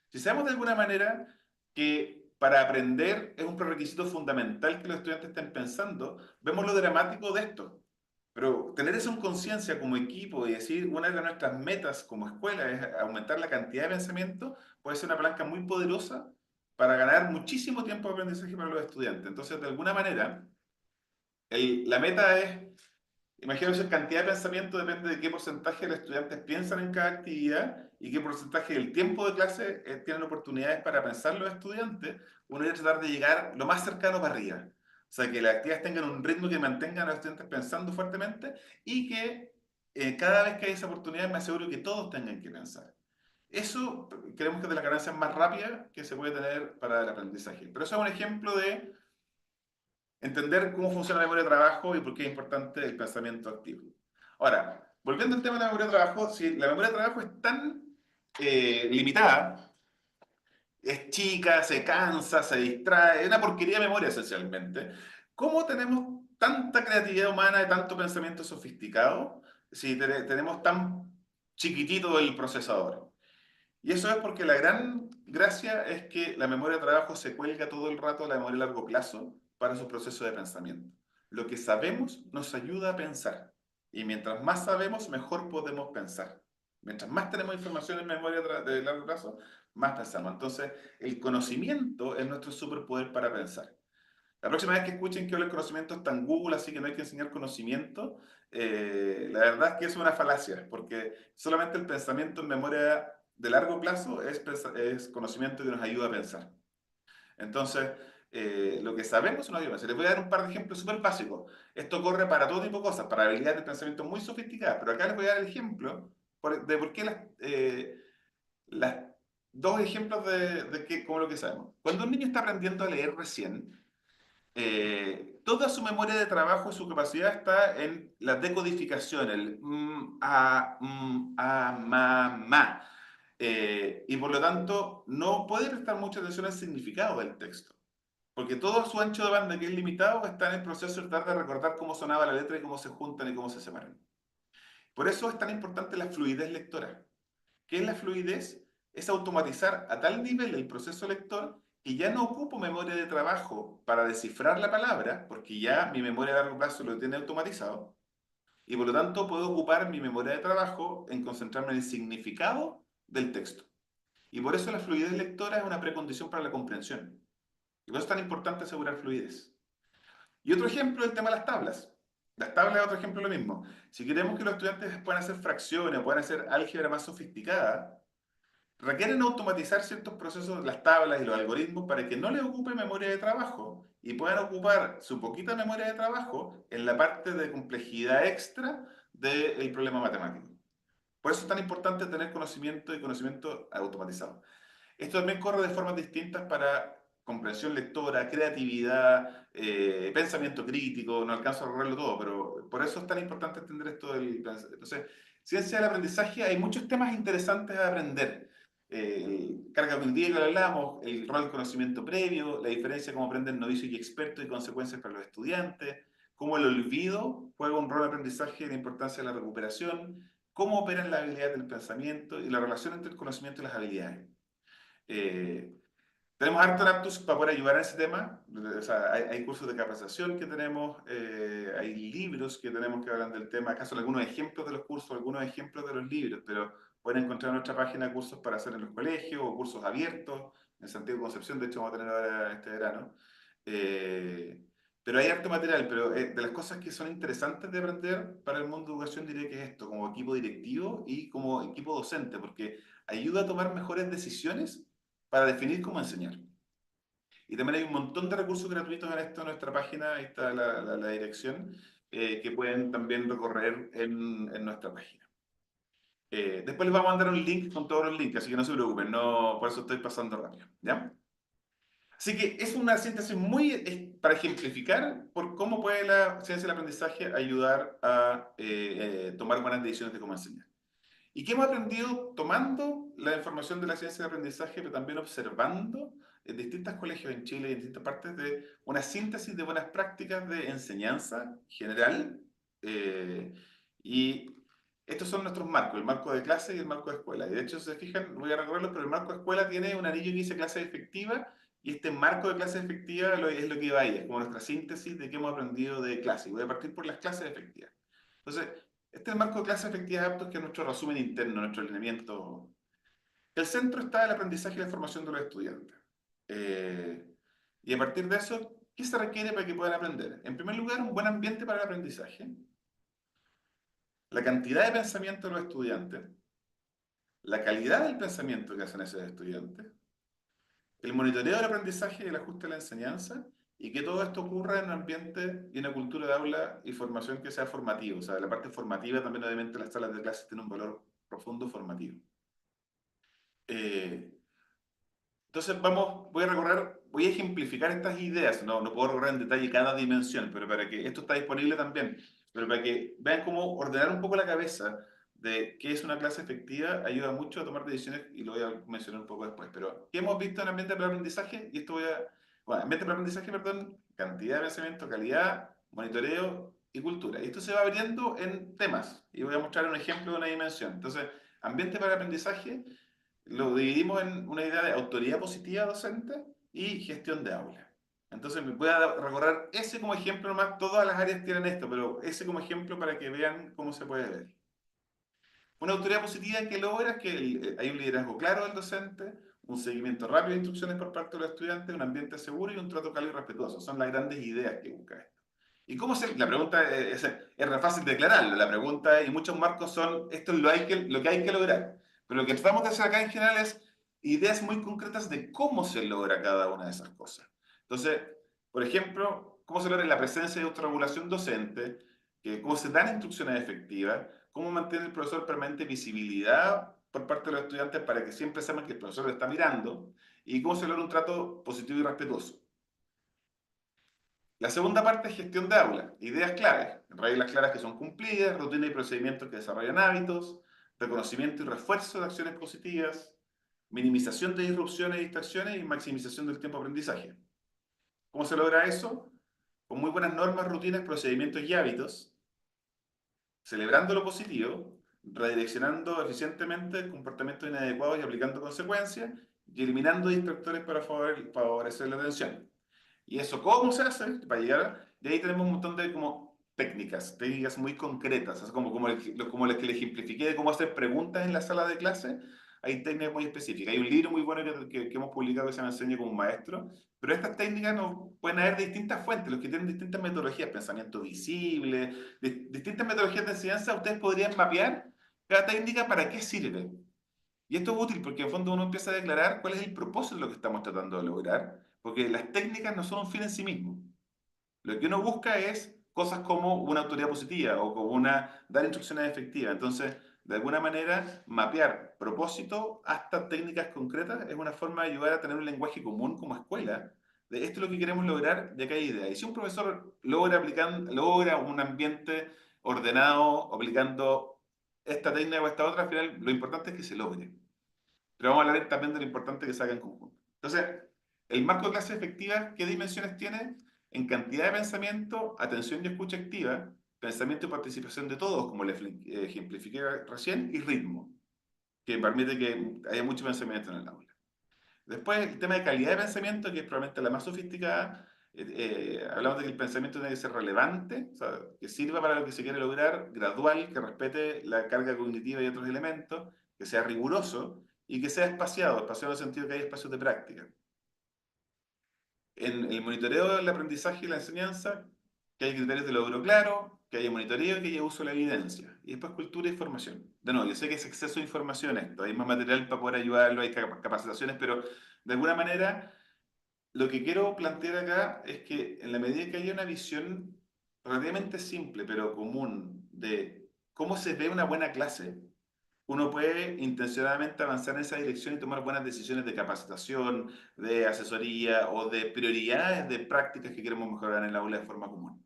Si sabemos de alguna manera que para aprender es un prerequisito fundamental que los estudiantes estén pensando, vemos lo dramático de esto. Pero tener eso en conciencia como equipo y decir, una de nuestras metas como escuela es aumentar la cantidad de pensamiento, puede ser una palanca muy poderosa para ganar muchísimo tiempo de aprendizaje para los estudiantes. Entonces, de alguna manera, la meta es, imagínense, cantidad de pensamiento depende de qué porcentaje de los estudiantes piensan en cada actividad y qué porcentaje del tiempo de clase tienen oportunidades para pensar los estudiantes, uno debe tratar de llegar lo más cercano para arriba. O sea, que las actividades tengan un ritmo que mantengan a los estudiantes pensando fuertemente y que cada vez que hay esa oportunidad me aseguro que todos tengan que pensar. Eso creemos que es de las ganancias más rápidas que se puede tener para el aprendizaje. Pero eso es un ejemplo de entender cómo funciona la memoria de trabajo y por qué es importante el pensamiento activo. Ahora, volviendo al tema de la memoria de trabajo, si la memoria de trabajo es tan limitada, es chica, se cansa, se distrae, es una porquería de memoria esencialmente, ¿cómo tenemos tanta creatividad humana y tanto pensamiento sofisticado si tenemos tan chiquitito el procesador? Y eso es porque la gran gracia es que la memoria de trabajo se cuelga todo el rato a la memoria a largo plazo para su proceso de pensamiento. Lo que sabemos nos ayuda a pensar. Y mientras más sabemos, mejor podemos pensar. Mientras más tenemos información en memoria de largo plazo, más pensamos. Entonces, el conocimiento es nuestro superpoder para pensar. La próxima vez que escuchen que el conocimiento está en Google, así que no hay que enseñar conocimiento, la verdad es que es una falacia, porque solamente el pensamiento en memoria de largo plazo es conocimiento que nos ayuda a pensar. Entonces, lo que sabemos nos ayuda a pensar. Les voy a dar un par de ejemplos súper básicos. Esto corre para todo tipo de cosas, para habilidades de pensamiento muy sofisticadas, pero acá les voy a dar el ejemplo de por qué las dos ejemplos como lo que sabemos. Cuando un niño está aprendiendo a leer recién, toda su memoria de trabajo y su capacidad está en la decodificación, el ma. Y por lo tanto, no puede prestar mucha atención al significado del texto, porque todo su ancho de banda, que es limitado, está en el proceso de tratar de recordar cómo sonaba la letra y cómo se juntan y cómo se separan. Por eso es tan importante la fluidez lectora. ¿Qué es la fluidez? Es automatizar a tal nivel el proceso lector que ya no ocupo memoria de trabajo para descifrar la palabra, porque ya mi memoria a largo plazo lo tiene automatizado, y por lo tanto puedo ocupar mi memoria de trabajo en concentrarme en el significado del texto. Y por eso la fluidez lectora es una precondición para la comprensión. Y por eso es tan importante asegurar fluidez. Y otro ejemplo es el tema de las tablas. Las tablas es otro ejemplo de lo mismo. Si queremos que los estudiantes puedan hacer fracciones, puedan hacer álgebra más sofisticada, requieren automatizar ciertos procesos, las tablas y los algoritmos, para que no les ocupe memoria de trabajo y puedan ocupar su poquita memoria de trabajo en la parte de complejidad extra del problema matemático. Por eso es tan importante tener conocimiento y conocimiento automatizado. Esto también corre de formas distintas para comprensión lectora, creatividad, pensamiento crítico. No alcanzo a recorrerlo todo, pero por eso es tan importante entender esto Entonces, ciencia del aprendizaje, hay muchos temas interesantes a aprender. Carga cognitiva que hablamos, el rol del conocimiento previo, la diferencia cómo aprenden novicios y expertos y consecuencias para los estudiantes, cómo el olvido juega un rol de aprendizaje y la importancia de la recuperación, cómo operan las habilidades del pensamiento y la relación entre el conocimiento y las habilidades. Eh, Tenemos harto en Aptus para poder ayudar en ese tema. O sea, hay cursos de capacitación que tenemos, hay libros que tenemos que hablan del tema. Acá son algunos ejemplos de los cursos, algunos ejemplos de los libros, pero pueden encontrar en nuestra página cursos para hacer en los colegios o cursos abiertos. En Santiago Concepción, de hecho, vamos a tener ahora este verano. Eh, pero hay harto material, pero de las cosas que son interesantes de aprender para el mundo de educación diría que es esto, como equipo directivo y como equipo docente, porque ayuda a tomar mejores decisiones para definir cómo enseñar. Y también hay un montón de recursos gratuitos en esto en nuestra página, ahí está la dirección, que pueden también recorrer en nuestra página. Después les vamos a mandar un link con todos los links, así que no se preocupen, no, por eso estoy pasando rápido, ¿ya? Así que es una síntesis muy para ejemplificar por cómo puede la ciencia del aprendizaje ayudar a tomar buenas decisiones de cómo enseñar. ¿Y qué hemos aprendido tomando la información de la ciencia del aprendizaje, pero también observando en distintos colegios en Chile y en distintas partes de una síntesis de buenas prácticas de enseñanza general? Y estos son nuestros marcos, el marco de clase y el marco de escuela. Y de hecho, si se fijan, voy a recorrerlos, pero el marco de escuela tiene un anillo que dice clase efectiva, y este marco de clase efectiva es lo que va ahí, es como nuestra síntesis de qué hemos aprendido de clase. Y voy a partir por las clases efectivas. Entonces, este es el marco de clases efectivas aptos, que es nuestro resumen interno, nuestro alineamiento. El centro está el aprendizaje y la formación de los estudiantes. Y a partir de eso, ¿qué se requiere para que puedan aprender? En primer lugar, un buen ambiente para el aprendizaje, la cantidad de pensamiento de los estudiantes, la calidad del pensamiento que hacen esos estudiantes, el monitoreo del aprendizaje y el ajuste de la enseñanza, y que todo esto ocurra en un ambiente y una cultura de aula y formación que sea formativo. O sea, la parte formativa también, obviamente, las salas de clases tienen un valor profundo formativo. Entonces voy a ejemplificar estas ideas, no puedo recorrer en detalle cada dimensión, pero para que esto está disponible también, pero para que vean cómo ordenar un poco la cabeza de qué es una clase efectiva, ayuda mucho a tomar decisiones, y lo voy a mencionar un poco después. Pero, ¿qué hemos visto en ambiente para aprendizaje? Y esto bueno, ambiente para aprendizaje, perdón, cantidad de pensamiento, calidad, monitoreo y cultura. Y esto se va abriendo en temas, y voy a mostrar un ejemplo de una dimensión. Entonces, ambiente para aprendizaje lo dividimos en una idea de autoría positiva docente y gestión de aula. Entonces me voy a recorrer ese como ejemplo nomás. Todas las áreas tienen esto, pero ese como ejemplo para que vean cómo se puede ver. Una autoría positiva que logra es que hay un liderazgo claro del docente, un seguimiento rápido de instrucciones por parte de los estudiantes, un ambiente seguro y un trato cálido y respetuoso. Son las grandes ideas que busca esto. ¿Y cómo se? La pregunta es re fácil de declararlo. La pregunta y muchos marcos son, esto es lo que hay que lograr. Pero lo que tratamos de hacer acá en general es ideas muy concretas de cómo se logra cada una de esas cosas. Entonces, por ejemplo, cómo se logra la presencia de autorregulación docente, cómo se dan instrucciones efectivas, cómo mantiene el profesor permanente visibilidad por parte de los estudiantes para que siempre sepan que el profesor lo está mirando, y cómo se logra un trato positivo y respetuoso. La segunda parte es gestión de aula, ideas claves, reglas claras que son cumplidas, rutinas y procedimientos que desarrollan hábitos, reconocimiento y refuerzo de acciones positivas, minimización de disrupciones y distracciones y maximización del tiempo de aprendizaje. ¿Cómo se logra eso? Con muy buenas normas, rutinas, procedimientos y hábitos, celebrando lo positivo, redireccionando eficientemente comportamientos inadecuados y aplicando consecuencias, y eliminando distractores para favorecer la atención. ¿Y eso cómo se hace? Para llegar, de ahí tenemos un montón de como técnicas muy concretas, o sea, como las que le ejemplifiqué de cómo hacer preguntas en la sala de clase. Hay técnicas muy específicas. Hay un libro muy bueno que hemos publicado que se me enseña como un maestro, pero estas técnicas no, pueden haber de distintas fuentes, los que tienen distintas metodologías, pensamiento visible, distintas metodologías de enseñanza. Ustedes podrían mapear cada técnica para qué sirve. Y esto es útil porque en fondo uno empieza a declarar cuál es el propósito de lo que estamos tratando de lograr, porque las técnicas no son un fin en sí mismo. Lo que uno busca es cosas como una autoridad positiva o como dar instrucciones efectivas. Entonces, de alguna manera, mapear propósito hasta técnicas concretas es una forma de ayudar a tener un lenguaje común como escuela. De esto es lo que queremos lograr, de cada idea. Y si un profesor logra un ambiente ordenado aplicando esta técnica o esta otra, al final lo importante es que se logre. Pero vamos a hablar también de lo importante que se haga en conjunto. Entonces, el marco de clase efectiva, ¿qué dimensiones tiene? En cantidad de pensamiento, atención y escucha activa, pensamiento y participación de todos, como le ejemplifiqué recién, y ritmo, que permite que haya mucho pensamiento en el aula. Después, el tema de calidad de pensamiento, que es probablemente la más sofisticada. Hablamos de que el pensamiento tiene que ser relevante, o sea, que sirva para lo que se quiere lograr, gradual, que respete la carga cognitiva y otros elementos, que sea riguroso y que sea espaciado en el sentido que hay espacios de práctica. En el monitoreo del aprendizaje y la enseñanza, que hay criterios de logro claro, que haya monitoreo y que haya uso de la evidencia. Y después cultura y formación. De nuevo, yo sé que es exceso de información esto, hay más material para poder ayudarlo, hay capacitaciones, pero de alguna manera lo que quiero plantear acá es que en la medida que haya una visión relativamente simple, pero común, de cómo se ve una buena clase, uno puede intencionadamente avanzar en esa dirección y tomar buenas decisiones de capacitación, de asesoría o de prioridades de prácticas que queremos mejorar en el aula de forma común.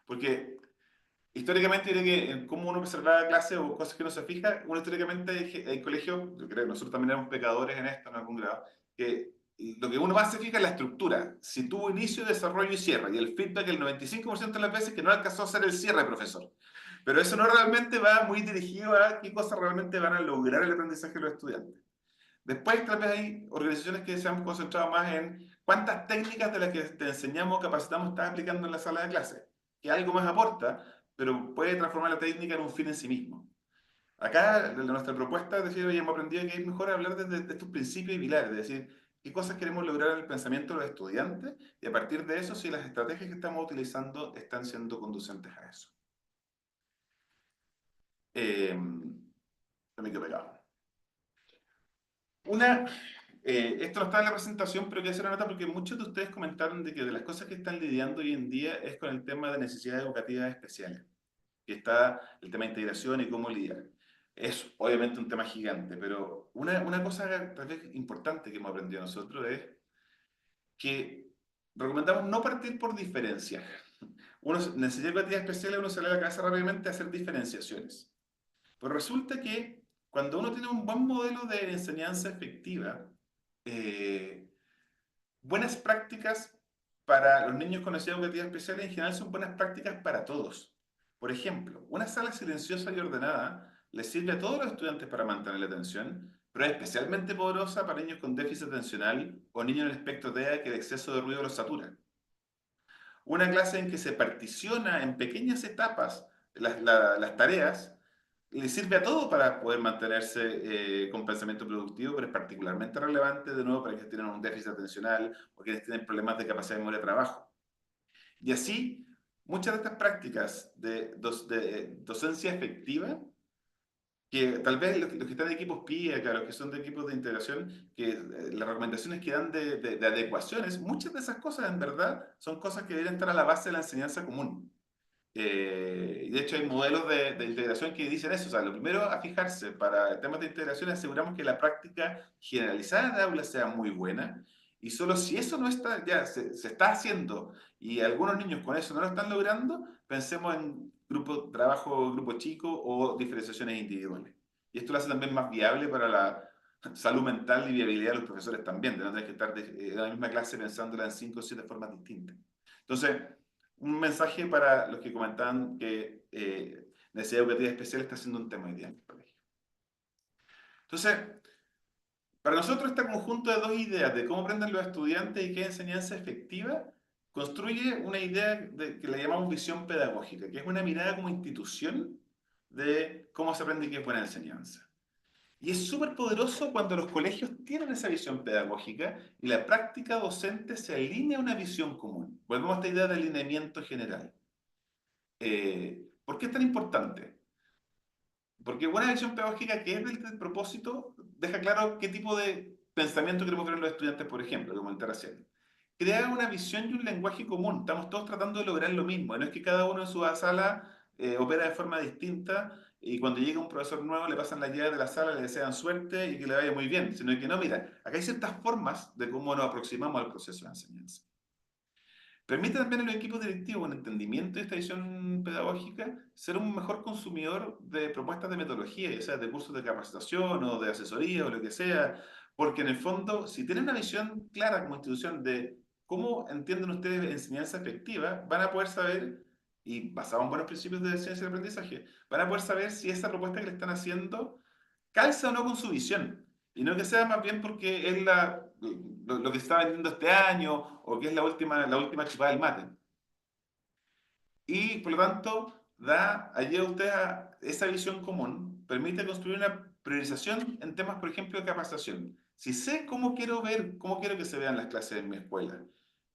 Porque históricamente, yo creo que en cómo uno observaba clases o cosas que uno se fija, uno históricamente en colegio, yo creo que nosotros también éramos pecadores en esto en algún grado, que lo que uno más se fija es la estructura. Si tuvo inicio, desarrollo y cierre, y el feedback el 95% de las veces que no alcanzó a hacer el cierre, profesor. Pero eso no realmente va muy dirigido a qué cosas realmente van a lograr el aprendizaje de los estudiantes. Después, tal vez hay organizaciones que se han concentrado más en cuántas técnicas de las que te enseñamos, capacitamos, estás aplicando en la sala de clase. Que algo más aporta, pero puede transformar la técnica en un fin en sí mismo. Acá, nuestra propuesta es decir, oye, hemos aprendido que es mejor hablar de estos principios y pilares, es decir, qué cosas queremos lograr en el pensamiento de los estudiantes, y a partir de eso, si las estrategias que estamos utilizando están siendo conducentes a eso. Me quedo pegado. Esto no está en la presentación, pero quiero hacer una nota porque muchos de ustedes comentaron de que de las cosas que están lidiando hoy en día es con el tema de necesidades educativas especiales, que está el tema de integración y cómo lidiar. Es obviamente un tema gigante, pero una cosa tal vez importante que hemos aprendido nosotros es que recomendamos no partir por diferenciar. Necesidades educativas especiales, uno sale a la cabeza rápidamente a hacer diferenciaciones. Pero resulta que cuando uno tiene un buen modelo de enseñanza efectiva, eh, buenas prácticas para los niños con necesidades educativas especiales en general son buenas prácticas para todos. Por ejemplo, una sala silenciosa y ordenada le sirve a todos los estudiantes para mantener la atención, pero es especialmente poderosa para niños con déficit atencional o niños en el espectro TEA que el exceso de ruido los satura. Una clase en que se particiona en pequeñas etapas las tareas le sirve a todo para poder mantenerse con pensamiento productivo, pero es particularmente relevante, de nuevo, para quienes tienen un déficit atencional o quienes tienen problemas de capacidad de memoria de trabajo. Y así, muchas de estas prácticas de docencia efectiva, que tal vez los que están de equipos PIA, los que son de equipos de integración, que las recomendaciones que dan de adecuaciones, muchas de esas cosas en verdad son cosas que deben estar a la base de la enseñanza común. Y de hecho hay modelos de integración que dicen eso. O sea, lo primero a fijarse para temas de integración aseguramos que la práctica generalizada de aula sea muy buena. Y solo si eso no está, ya se está haciendo y algunos niños con eso no lo están logrando, pensemos en trabajo grupo chico o diferenciaciones individuales. Y esto lo hace también más viable para la salud mental y viabilidad de los profesores también, de no tener que estar en la misma clase pensándola en 5 o 7 formas distintas. Entonces, un mensaje para los que comentaban que necesidad educativa especial está siendo un tema hoy día en el colegio. Entonces, para nosotros este conjunto de dos ideas de cómo aprenden los estudiantes y qué es enseñanza efectiva, construye una idea que le llamamos visión pedagógica, que es una mirada como institución de cómo se aprende y qué es buena enseñanza. Y es súper poderoso cuando los colegios tienen esa visión pedagógica y la práctica docente se alinea a una visión común. Volvemos a esta idea de alineamiento general. ¿Por qué es tan importante? Porque buena visión pedagógica que es del propósito deja claro qué tipo de pensamiento queremos ver en los estudiantes, por ejemplo, que comentar haciendo. Crea una visión y un lenguaje común. Estamos todos tratando de lograr lo mismo. No es que cada uno en su sala opera de forma distinta y cuando llega un profesor nuevo le pasan la llave de la sala, le desean suerte y que le vaya muy bien. Sino que no, mira, acá hay ciertas formas de cómo nos aproximamos al proceso de enseñanza. Permite también a los equipos directivos con entendimiento de esta visión pedagógica ser un mejor consumidor de propuestas de metodología, ya sea de cursos de capacitación o de asesoría o lo que sea, porque en el fondo, si tienen una visión clara como institución de cómo entienden ustedes enseñanza efectiva, van a poder saber, y basado en buenos principios de ciencia y aprendizaje, van a poder saber si esa propuesta que le están haciendo calza o no con su visión. Y no que sea más bien porque es lo que se está vendiendo este año o que es la última chupada del mate. Y por lo tanto, allí a usted esa visión común, permite construir una priorización en temas, por ejemplo, de capacitación. Si sé cómo quiero ver, cómo quiero que se vean las clases en mi escuela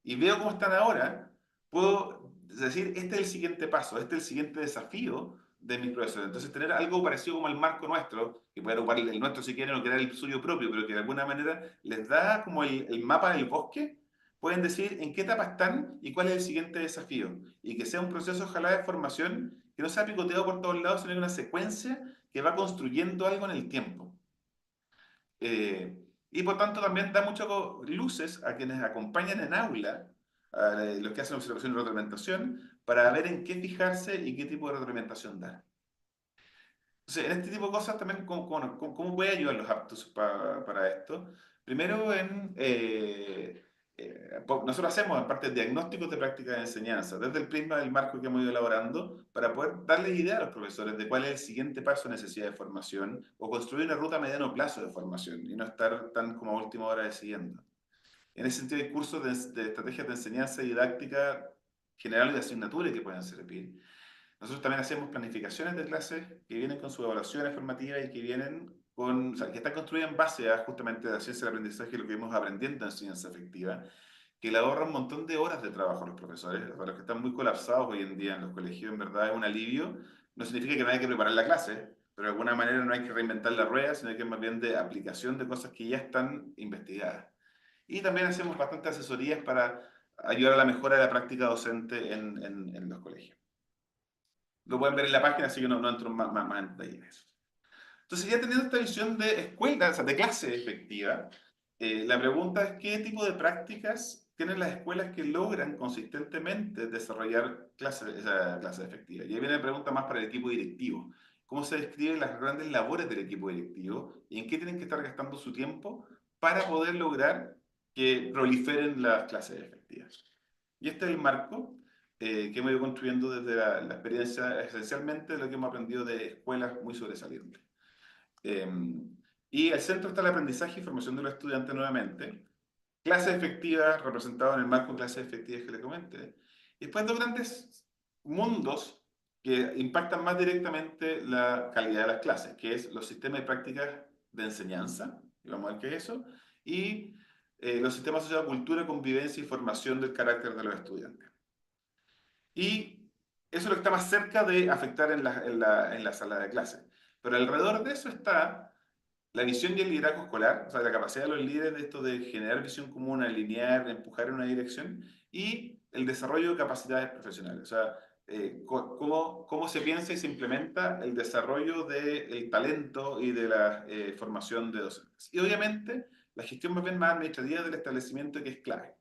y veo cómo están ahora, puedo decir, este es el siguiente paso, este es el siguiente desafío de mis profesores. Entonces, tener algo parecido como el marco nuestro, que pueden ocupar el nuestro si quieren o crear el suyo propio, pero que de alguna manera les da como el mapa del bosque, pueden decir en qué etapa están y cuál es el siguiente desafío. Y que sea un proceso, ojalá, de formación que no sea picoteado por todos lados, sino que una secuencia que va construyendo algo en el tiempo. Y por tanto también da muchas luces a quienes acompañan en aula, a los que hacen observación y retroalimentación, para ver en qué fijarse y qué tipo de retroalimentación dar. Entonces, en este tipo de cosas también, ¿cómo puede ayudar los aptos para esto? Primero, nosotros hacemos en parte diagnósticos de prácticas de enseñanza, desde el prisma del marco que hemos ido elaborando, para poder darles idea a los profesores de cuál es el siguiente paso de necesidad de formación o construir una ruta a mediano plazo de formación y no estar tan como a última hora decidiendo. En ese sentido, hay cursos de estrategias de enseñanza y didáctica general y de asignatura que pueden servir. Nosotros también hacemos planificaciones de clases que vienen con sus evaluaciones formativas y que vienen o sea, que están construidas en base a justamente la ciencia del aprendizaje y lo que hemos aprendiendo en enseñanza efectiva, que le ahorra un montón de horas de trabajo a los profesores. Para los que están muy colapsados hoy en día en los colegios, en verdad es un alivio. No significa que no haya que preparar la clase, pero de alguna manera no hay que reinventar la rueda, sino que es más bien de aplicación de cosas que ya están investigadas. Y también hacemos bastantes asesorías para ayudar a la mejora de la práctica docente en los colegios. Lo pueden ver en la página, así que no entro más en detalle en eso. Entonces, ya teniendo esta visión de escuela, o sea, de clase efectiva, la pregunta es qué tipo de prácticas tienen las escuelas que logran consistentemente desarrollar esa clase efectiva. Y ahí viene la pregunta más para el equipo directivo. ¿Cómo se describen las grandes labores del equipo directivo y en qué tienen que estar gastando su tiempo para poder lograr que proliferen las clases efectivas? Y este es el marco que hemos ido construyendo desde la experiencia, esencialmente de lo que hemos aprendido de escuelas muy sobresalientes. Y al centro está el aprendizaje y formación de los estudiantes nuevamente. Clases efectivas, representadas en el marco de clases efectivas que le comenté. Y después dos grandes mundos que impactan más directamente la calidad de las clases, que es los sistemas de prácticas de enseñanza, y vamos a ver qué es eso, y los sistemas asociados a cultura, convivencia y formación del carácter de los estudiantes. Y eso es lo que está más cerca de afectar en la sala de clase. Pero alrededor de eso está la visión y el liderazgo escolar, o sea, la capacidad de los líderes de esto de generar visión común, alinear, empujar en una dirección, y el desarrollo de capacidades profesionales, o sea, cómo se piensa y se implementa el desarrollo del talento y de la formación de docentes. Y obviamente, la gestión más bien más administrativa del establecimiento que es clave.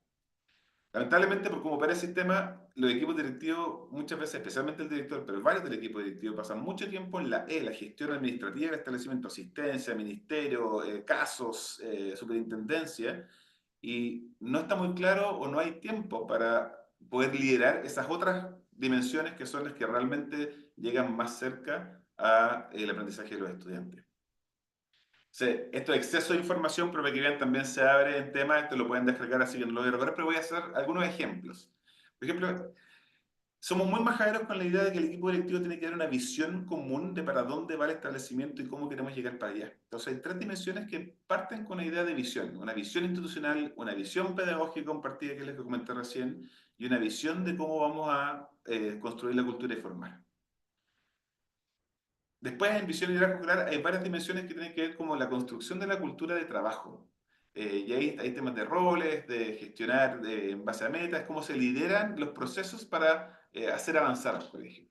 Lamentablemente, por cómo opera el sistema, los equipos directivos, muchas veces, especialmente el director, pero varios del equipo directivo, pasan mucho tiempo en la gestión administrativa del establecimiento, asistencia, ministerio, casos, superintendencia, y no está muy claro o no hay tiempo para poder liderar esas otras dimensiones que son las que realmente llegan más cerca al aprendizaje de los estudiantes. Sí, esto es exceso de información, pero para que vean también se abre en temas, esto lo pueden descargar así que no lo voy a recordar, pero voy a hacer algunos ejemplos. Por ejemplo, somos muy majaderos con la idea de que el equipo directivo tiene que dar una visión común de para dónde va el establecimiento y cómo queremos llegar para allá. Entonces hay tres dimensiones que parten con la idea de visión. Una visión institucional, una visión pedagógica compartida, que les comenté recién, y una visión de cómo vamos a construir la cultura y formar. Después, en visión y liderazgo escolar, hay varias dimensiones que tienen que ver como la construcción de la cultura de trabajo. Y ahí hay temas de roles, de gestionar en base a metas, cómo se lideran los procesos para hacer avanzar al colegio.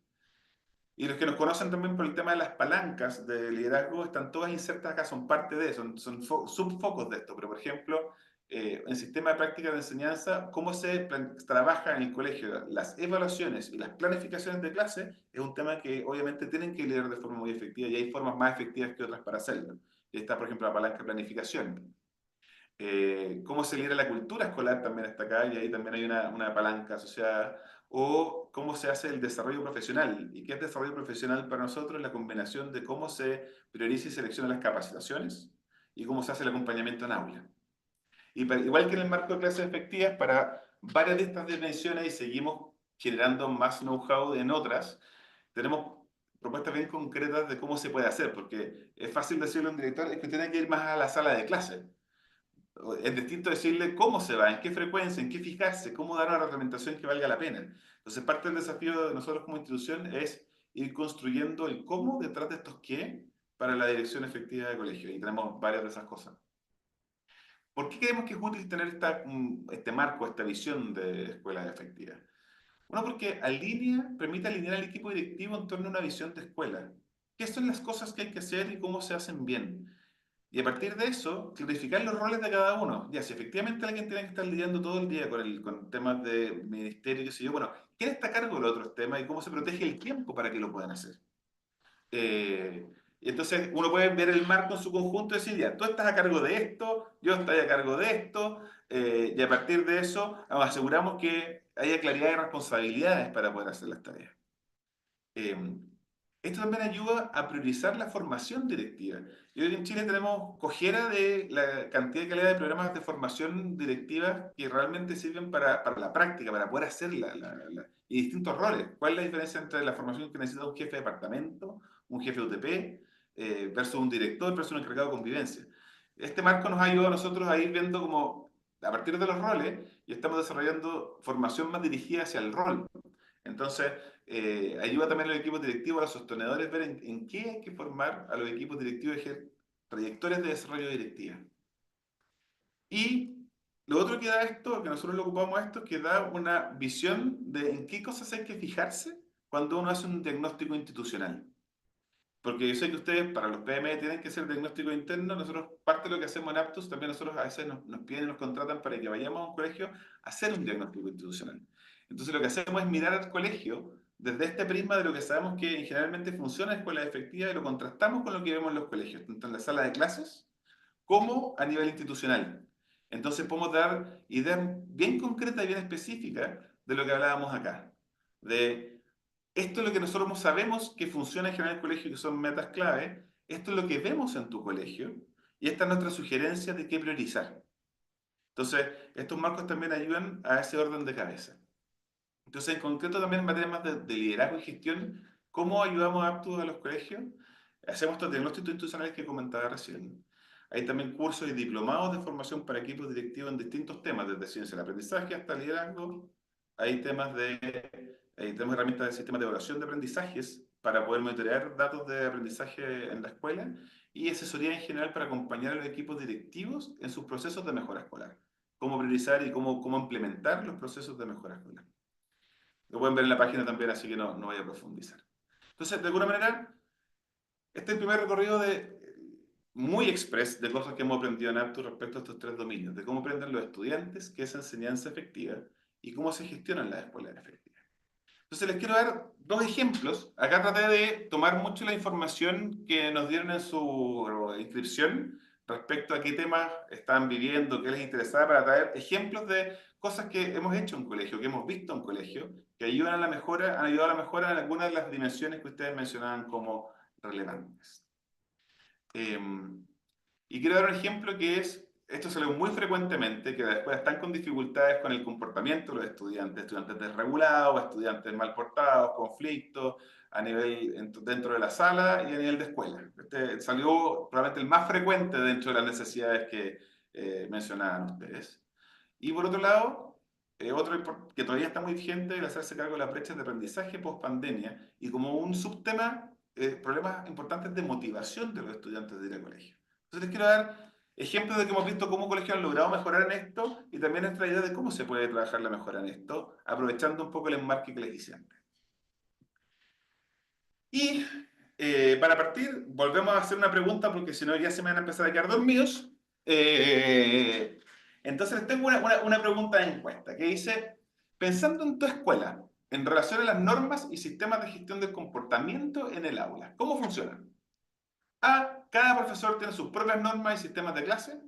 Y los que nos conocen también por el tema de las palancas de liderazgo están todas insertas acá, son parte de eso, son subfocos de esto. Pero, por ejemplo, en sistema de práctica de enseñanza, cómo se trabaja en el colegio, las evaluaciones y las planificaciones de clase, es un tema que obviamente tienen que liderar de forma muy efectiva y hay formas más efectivas que otras para hacerlo. Y está, por ejemplo, la palanca de planificación. Cómo se lidera la cultura escolar también está acá y ahí también hay una palanca asociada, o cómo se hace el desarrollo profesional. ¿Y qué es desarrollo profesional para nosotros? La combinación de cómo se prioriza y selecciona las capacitaciones y cómo se hace el acompañamiento en aula. Y igual que en el marco de clases efectivas, para varias de estas dimensiones y seguimos generando más know-how en otras, tenemos propuestas bien concretas de cómo se puede hacer, porque es fácil decirle a un director, es que tiene que ir más a la sala de clase. Es distinto decirle cómo se va, en qué frecuencia, en qué fijarse, cómo dar una reglamentación que valga la pena. Entonces, parte del desafío de nosotros como institución es ir construyendo el cómo detrás de estos qué para la dirección efectiva de colegio. Y tenemos varias de esas cosas. ¿Por qué creemos que es útil tener este marco, esta visión de escuelas efectivas? Bueno, porque permite alinear al equipo directivo en torno a una visión de escuela. ¿Qué son las cosas que hay que hacer y cómo se hacen bien? Y a partir de eso, clarificar los roles de cada uno. Ya, si efectivamente alguien tiene que estar lidiando todo el día con temas de ministerio, qué sé yo, bueno, ¿quién está a cargo de los otros temas y cómo se protege el tiempo para que lo puedan hacer? Y entonces uno puede ver el marco en su conjunto y decir, ya, tú estás a cargo de esto, yo estoy a cargo de esto, y a partir de eso aseguramos que haya claridad de responsabilidades para poder hacer las tareas. Esto también ayuda a priorizar la formación directiva. Y hoy en Chile tenemos cojera de la cantidad y calidad de programas de formación directiva que realmente sirven para la práctica, para poder hacerla, y distintos roles. ¿Cuál es la diferencia entre la formación que necesita un jefe de departamento, un jefe de UTP, versus un director, versus un encargado de convivencia? Este marco nos ha ayudado a nosotros a ir viendo como, a partir de los roles, y estamos desarrollando formación más dirigida hacia el rol. Entonces, ayuda también a los equipos directivos, a los sostenedores, ver en qué hay que formar a los equipos directivos y ejercer trayectorias de desarrollo directiva. Y lo otro que da esto, que nosotros lo ocupamos esto, es que da una visión de en qué cosas hay que fijarse cuando uno hace un diagnóstico institucional. Porque yo sé que ustedes, para los PME, tienen que hacer diagnóstico interno. Nosotros, parte de lo que hacemos en Aptus, también nosotros a veces nos piden y nos contratan para que vayamos a un colegio a hacer un diagnóstico institucional. Entonces, lo que hacemos es mirar al colegio desde este prisma de lo que sabemos que generalmente funciona en escuelas efectivas y lo contrastamos con lo que vemos en los colegios, tanto en la sala de clases como a nivel institucional. Entonces, podemos dar ideas bien concretas y bien específicas de lo que hablábamos acá. De esto es lo que nosotros sabemos que funciona en general en el colegio, que son metas clave. Esto es lo que vemos en tu colegio. Y esta es nuestra sugerencia de qué priorizar. Entonces, estos marcos también ayudan a ese orden de cabeza. Entonces, en concreto, también en materia más de liderazgo y gestión, ¿cómo ayudamos a los colegios? Hacemos estos diagnósticos institucionales que comentaba recién. Hay también cursos y diplomados de formación para equipos directivos en distintos temas, desde ciencia del aprendizaje hasta liderazgo. Hay temas tenemos herramientas de sistemas de evaluación de aprendizajes para poder monitorear datos de aprendizaje en la escuela y asesoría en general para acompañar a los equipos directivos en sus procesos de mejora escolar. Cómo priorizar y cómo implementar los procesos de mejora escolar. Lo pueden ver en la página también, así que no voy a profundizar. Entonces, de alguna manera, este es el primer recorrido muy express de cosas que hemos aprendido en Aptus respecto a estos tres dominios, de cómo aprenden los estudiantes, qué es enseñanza efectiva y cómo se gestionan las escuelas efectivas. Entonces, les quiero dar dos ejemplos. Acá traté de tomar mucho la información que nos dieron en su inscripción respecto a qué temas estaban viviendo, qué les interesaba, para traer ejemplos de cosas que hemos hecho en colegio, que hemos visto en colegio, que ayudan a la mejora, han ayudado a la mejora en algunas de las dimensiones que ustedes mencionaban como relevantes. Y quiero dar un ejemplo que esto se ve muy frecuentemente, que las escuelas están con dificultades con el comportamiento de los estudiantes desregulados, estudiantes mal portados, conflictos a nivel dentro de la sala y a nivel de escuela. Este salió probablemente el más frecuente dentro de las necesidades que mencionaban ustedes. Y por otro lado, otro que todavía está muy vigente, el hacerse cargo de las brechas de aprendizaje post pandemia y como un subtema, problemas importantes de motivación de los estudiantes de ir al colegio. Entonces les quiero dar ejemplos de que hemos visto cómo colegios han logrado mejorar en esto y también nuestra idea de cómo se puede trabajar la mejora en esto, aprovechando un poco el enmarque que les hice antes. Y para partir, volvemos a hacer una pregunta porque si no ya se me van a empezar a quedar dormidos. Entonces les tengo una pregunta de encuesta que dice, pensando en tu escuela, en relación a las normas y sistemas de gestión del comportamiento en el aula, ¿cómo funcionan? A, cada profesor tiene sus propias normas y sistemas de clase.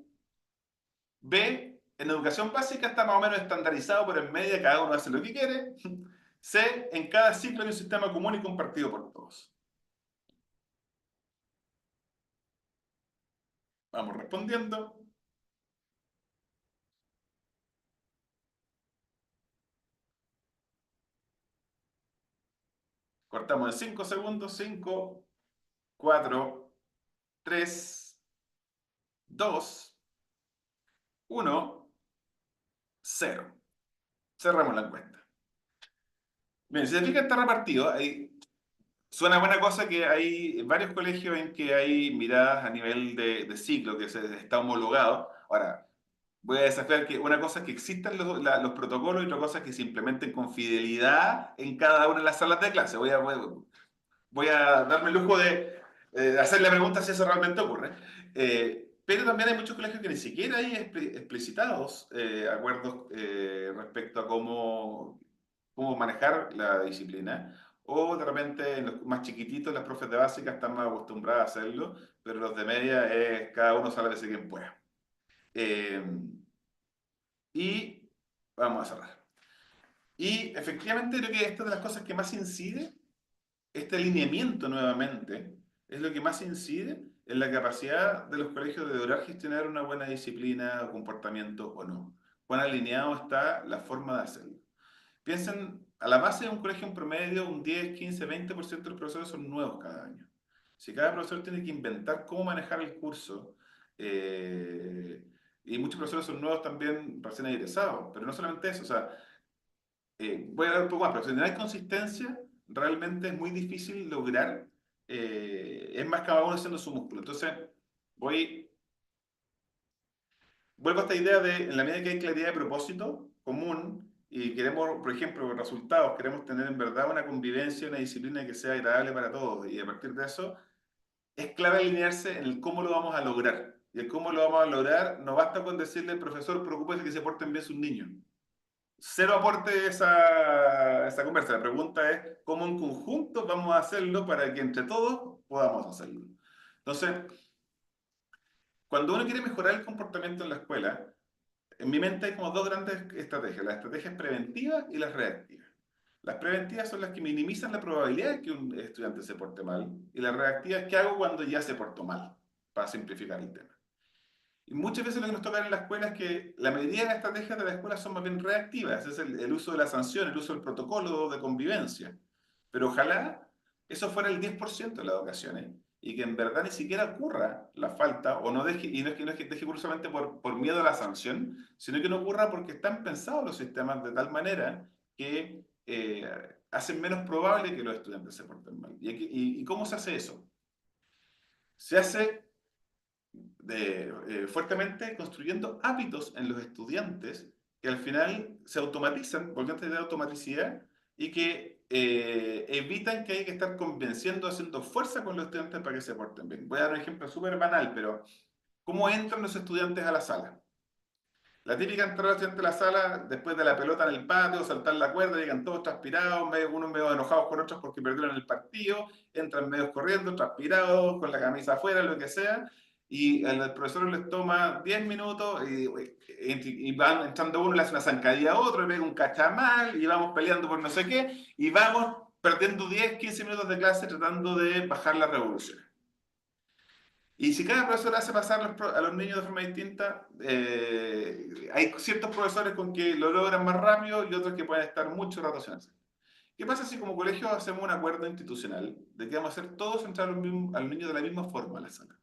B, en educación básica está más o menos estandarizado, pero en media cada uno hace lo que quiere. C, en cada ciclo hay un sistema común y compartido por todos. Vamos respondiendo. Cortamos en 5 segundos. 5, 4, 3, 2, 1, 0. Cerramos la encuesta. Bien, si se fijan, está repartido. Suena buena cosa que hay varios colegios en que hay miradas a nivel de ciclo, que se está homologado. Ahora, voy a desafiar que una cosa es que existan los protocolos y otra cosa es que se implementen con fidelidad en cada una de las salas de clase. Voy a darme el lujo de hacer la pregunta si eso realmente ocurre. Pero también hay muchos colegios que ni siquiera hay explicitados acuerdos respecto a cómo manejar la disciplina. O de repente en los más chiquititos, las profes de básica están más acostumbradas a hacerlo, pero los de media es cada uno sale de quien pueda. Eh, y vamos a cerrar. Y efectivamente creo que esta es de las cosas que más incide, este alineamiento nuevamente, es lo que más incide en la capacidad de los colegios de lograr gestionar una buena disciplina o comportamiento o no. Cuán alineado está la forma de hacerlo. Piensen, a la base de un colegio en promedio, un 10, 15, 20% de los profesores son nuevos cada año. Si cada profesor tiene que inventar cómo manejar el curso, y muchos profesores son nuevos también recién egresados, pero no solamente eso, o sea, voy a dar un poco más, pero si no hay consistencia, realmente es muy difícil lograr, es más cada uno haciendo su músculo. Entonces, vuelvo a esta idea de, en la medida que hay claridad de propósito común y queremos, por ejemplo, resultados, queremos tener en verdad una convivencia, una disciplina que sea agradable para todos, y a partir de eso, es clave alinearse en el cómo lo vamos a lograr. Y el cómo lo vamos a lograr, no basta con decirle al profesor, preocúpese que se porten bien sus niños. Cero aporte esa conversa. La pregunta es cómo en conjunto vamos a hacerlo para que entre todos podamos hacerlo. Entonces, cuando uno quiere mejorar el comportamiento en la escuela, en mi mente hay como dos grandes estrategias, las estrategias preventivas y las reactivas. Las preventivas son las que minimizan la probabilidad de que un estudiante se porte mal, y las reactivas, ¿qué hago cuando ya se portó mal? Para simplificar el tema. Y muchas veces lo que nos toca en la escuela es que la mayoría de las estrategias de la escuela son más bien reactivas, es el uso de la sanción, el uso del protocolo de convivencia. Pero ojalá eso fuera el 10% de las ocasiones y que en verdad ni siquiera ocurra la falta, o no deje, y no es que deje ocurrir solamente por miedo a la sanción, sino que no ocurra porque están pensados los sistemas de tal manera que hacen menos probable que los estudiantes se porten mal. ¿Y cómo se hace eso? Se hace fuertemente construyendo hábitos en los estudiantes que al final se automatizan, volviendo a de automaticidad, y que evitan que hay que estar convenciendo, haciendo fuerza con los estudiantes para que se porten bien. Voy a dar un ejemplo súper banal, pero ¿cómo entran los estudiantes a la sala? La típica entrada los estudiantes a la sala después de la pelota en el patio, saltar la cuerda, llegan todos transpirados, unos medio enojados con otros porque perdieron el partido, entran medios corriendo, transpirados, con la camisa afuera, lo que sea, y al profesor les toma 10 minutos y van entrando uno, le hace una zancadilla a otro, le pega un cachamal y vamos peleando por no sé qué, y vamos perdiendo 10, 15 minutos de clase tratando de bajar la revolución. Y si cada profesor hace pasar a los niños de forma distinta, hay ciertos profesores con que lo logran más rápido y otros que pueden estar mucho rato sin hacer. ¿Qué pasa si como colegio hacemos un acuerdo institucional de que vamos a hacer todos entrar a los niños de la misma forma a la sala?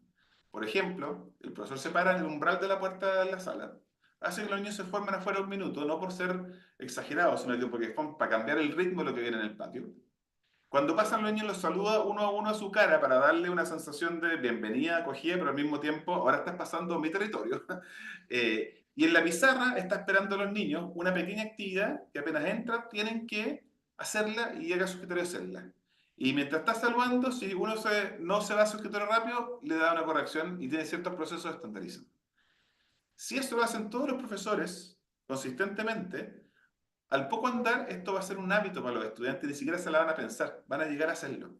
Por ejemplo, el profesor se para en el umbral de la puerta de la sala, hace que los niños se formen afuera un minuto, no por ser exagerados, sino que porque para cambiar el ritmo de lo que viene en el patio. Cuando pasan los niños, los saluda uno a uno a su cara para darle una sensación de bienvenida, acogida, pero al mismo tiempo, ahora estás pasando mi territorio. Y en la pizarra está esperando a los niños una pequeña actividad que apenas entran, tienen que hacerla y llega al sujeto a hacerla. Y mientras está saludando, si uno no se va al sujeto rápido, le da una corrección y tiene ciertos procesos estandarizados. Si esto lo hacen todos los profesores consistentemente, al poco andar, esto va a ser un hábito para los estudiantes, ni siquiera se la van a pensar, van a llegar a hacerlo.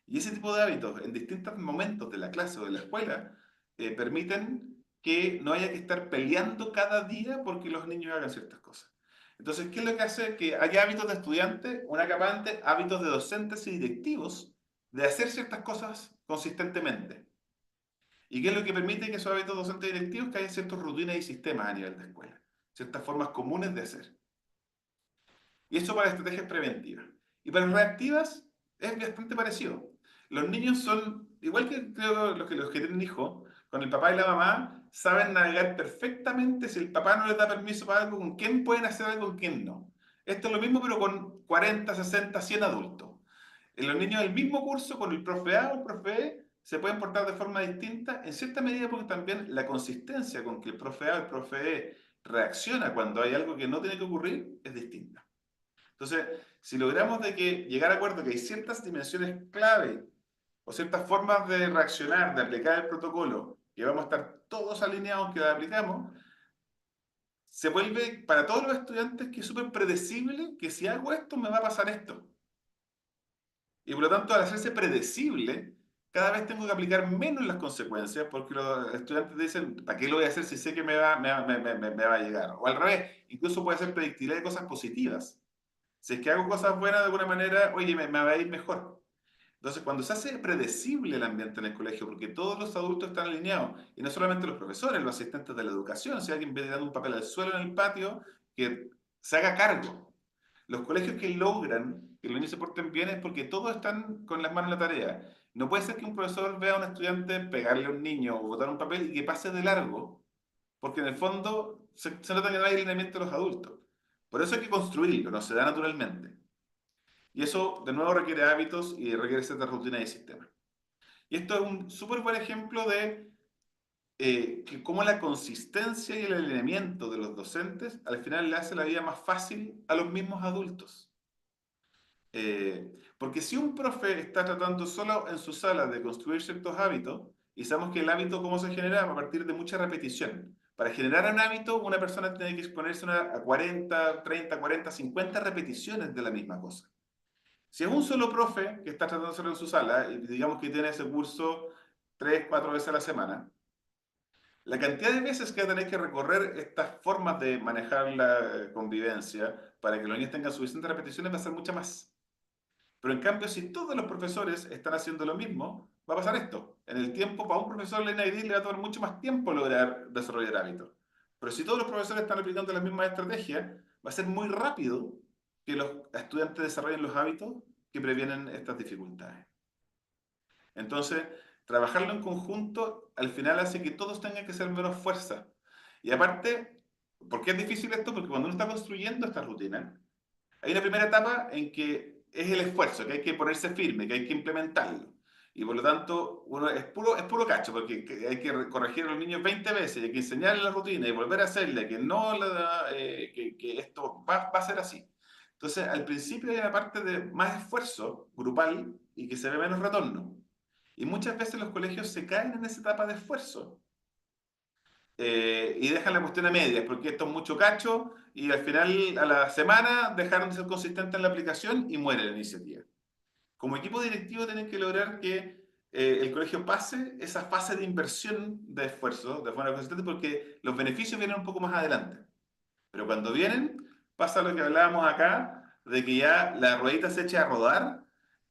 Y ese tipo de hábitos en distintos momentos de la clase o de la escuela permiten que no haya que estar peleando cada día porque los niños hagan ciertas cosas. Entonces, ¿qué es lo que hace que haya hábitos de estudiantes, una capa antes, hábitos de docentes y directivos de hacer ciertas cosas consistentemente? ¿Y qué es lo que permite que esos hábitos docentes y directivos que haya ciertas rutinas y sistemas a nivel de escuela? Ciertas formas comunes de hacer. Y eso para estrategias preventivas. Y para reactivas es bastante parecido. Los niños son, igual que creo los que tienen hijos, con el papá y la mamá, saben navegar perfectamente si el papá no les da permiso para algo, con quién pueden hacer algo, con quién no. Esto es lo mismo, pero con 40, 60, 100 adultos. En los niños del mismo curso, con el profe A o el profe B, se pueden portar de forma distinta, en cierta medida porque también la consistencia con que el profe A o el profe B reacciona cuando hay algo que no tiene que ocurrir es distinta. Entonces, si logramos de que llegar a acuerdo que hay ciertas dimensiones clave o ciertas formas de reaccionar, de aplicar el protocolo, que vamos a estar todos alineados que la aplicamos, se vuelve para todos los estudiantes que es súper predecible que si hago esto me va a pasar esto. Y por lo tanto, al hacerse predecible, cada vez tengo que aplicar menos las consecuencias porque los estudiantes dicen, ¿para qué lo voy a hacer si sé que me va a llegar? O al revés, incluso puede ser predictible de cosas positivas. Si es que hago cosas buenas de alguna manera, oye, me va a ir mejor. Entonces, cuando se hace predecible el ambiente en el colegio, porque todos los adultos están alineados, y no solamente los profesores, los asistentes de la educación, si alguien ve dando un papel al suelo en el patio, que se haga cargo. Los colegios que logran que los niños se porten bien es porque todos están con las manos en la tarea. No puede ser que un profesor vea a un estudiante pegarle a un niño o botar un papel y que pase de largo, porque en el fondo se nota que no hay alineamiento de los adultos. Por eso hay que construirlo, no se da naturalmente. Y eso, de nuevo, requiere hábitos y requiere ciertas rutinas y sistemas. Y esto es un súper buen ejemplo de que cómo la consistencia y el alineamiento de los docentes al final le hace la vida más fácil a los mismos adultos. Porque si un profe está tratando solo en su sala de construir ciertos hábitos, y sabemos que el hábito, ¿cómo se genera? A partir de mucha repetición. Para generar un hábito, una persona tiene que exponerse a 40, 30, 40, 50 repeticiones de la misma cosa. Si es un solo profe que está tratando solo en su sala, y digamos que tiene ese curso 3, 4 veces a la semana, la cantidad de veces que tenéis que recorrer estas formas de manejar la convivencia para que los niños tengan suficientes repeticiones va a ser mucha más. Pero en cambio, si todos los profesores están haciendo lo mismo, va a pasar esto. En el tiempo, para un profesor de NID le va a tomar mucho más tiempo lograr desarrollar hábitos. Pero si todos los profesores están aplicando las mismas estrategias, va a ser muy rápido que los estudiantes desarrollen los hábitos que previenen estas dificultades. Entonces, trabajarlo en conjunto al final hace que todos tengan que hacer menos fuerza. Y aparte, ¿por qué es difícil esto? Porque cuando uno está construyendo esta rutina, hay una primera etapa en que es el esfuerzo, que hay que ponerse firme, que hay que implementarlo. Y por lo tanto, uno es puro cacho, porque hay que corregir a los niños 20 veces, hay que enseñarles la rutina y volver a hacerle, que no que esto va a ser así. Entonces, al principio hay una parte de más esfuerzo grupal y que se ve menos retorno. Y muchas veces los colegios se caen en esa etapa de esfuerzo y dejan la cuestión a medias, porque esto es mucho cacho y al final, a la semana, dejaron de ser consistentes en la aplicación y muere la iniciativa. Como equipo directivo tienen que lograr que el colegio pase esa fase de inversión de esfuerzo de forma consistente porque los beneficios vienen un poco más adelante. Pero cuando vienen, pasa lo que hablábamos acá, de que ya la ruedita se echa a rodar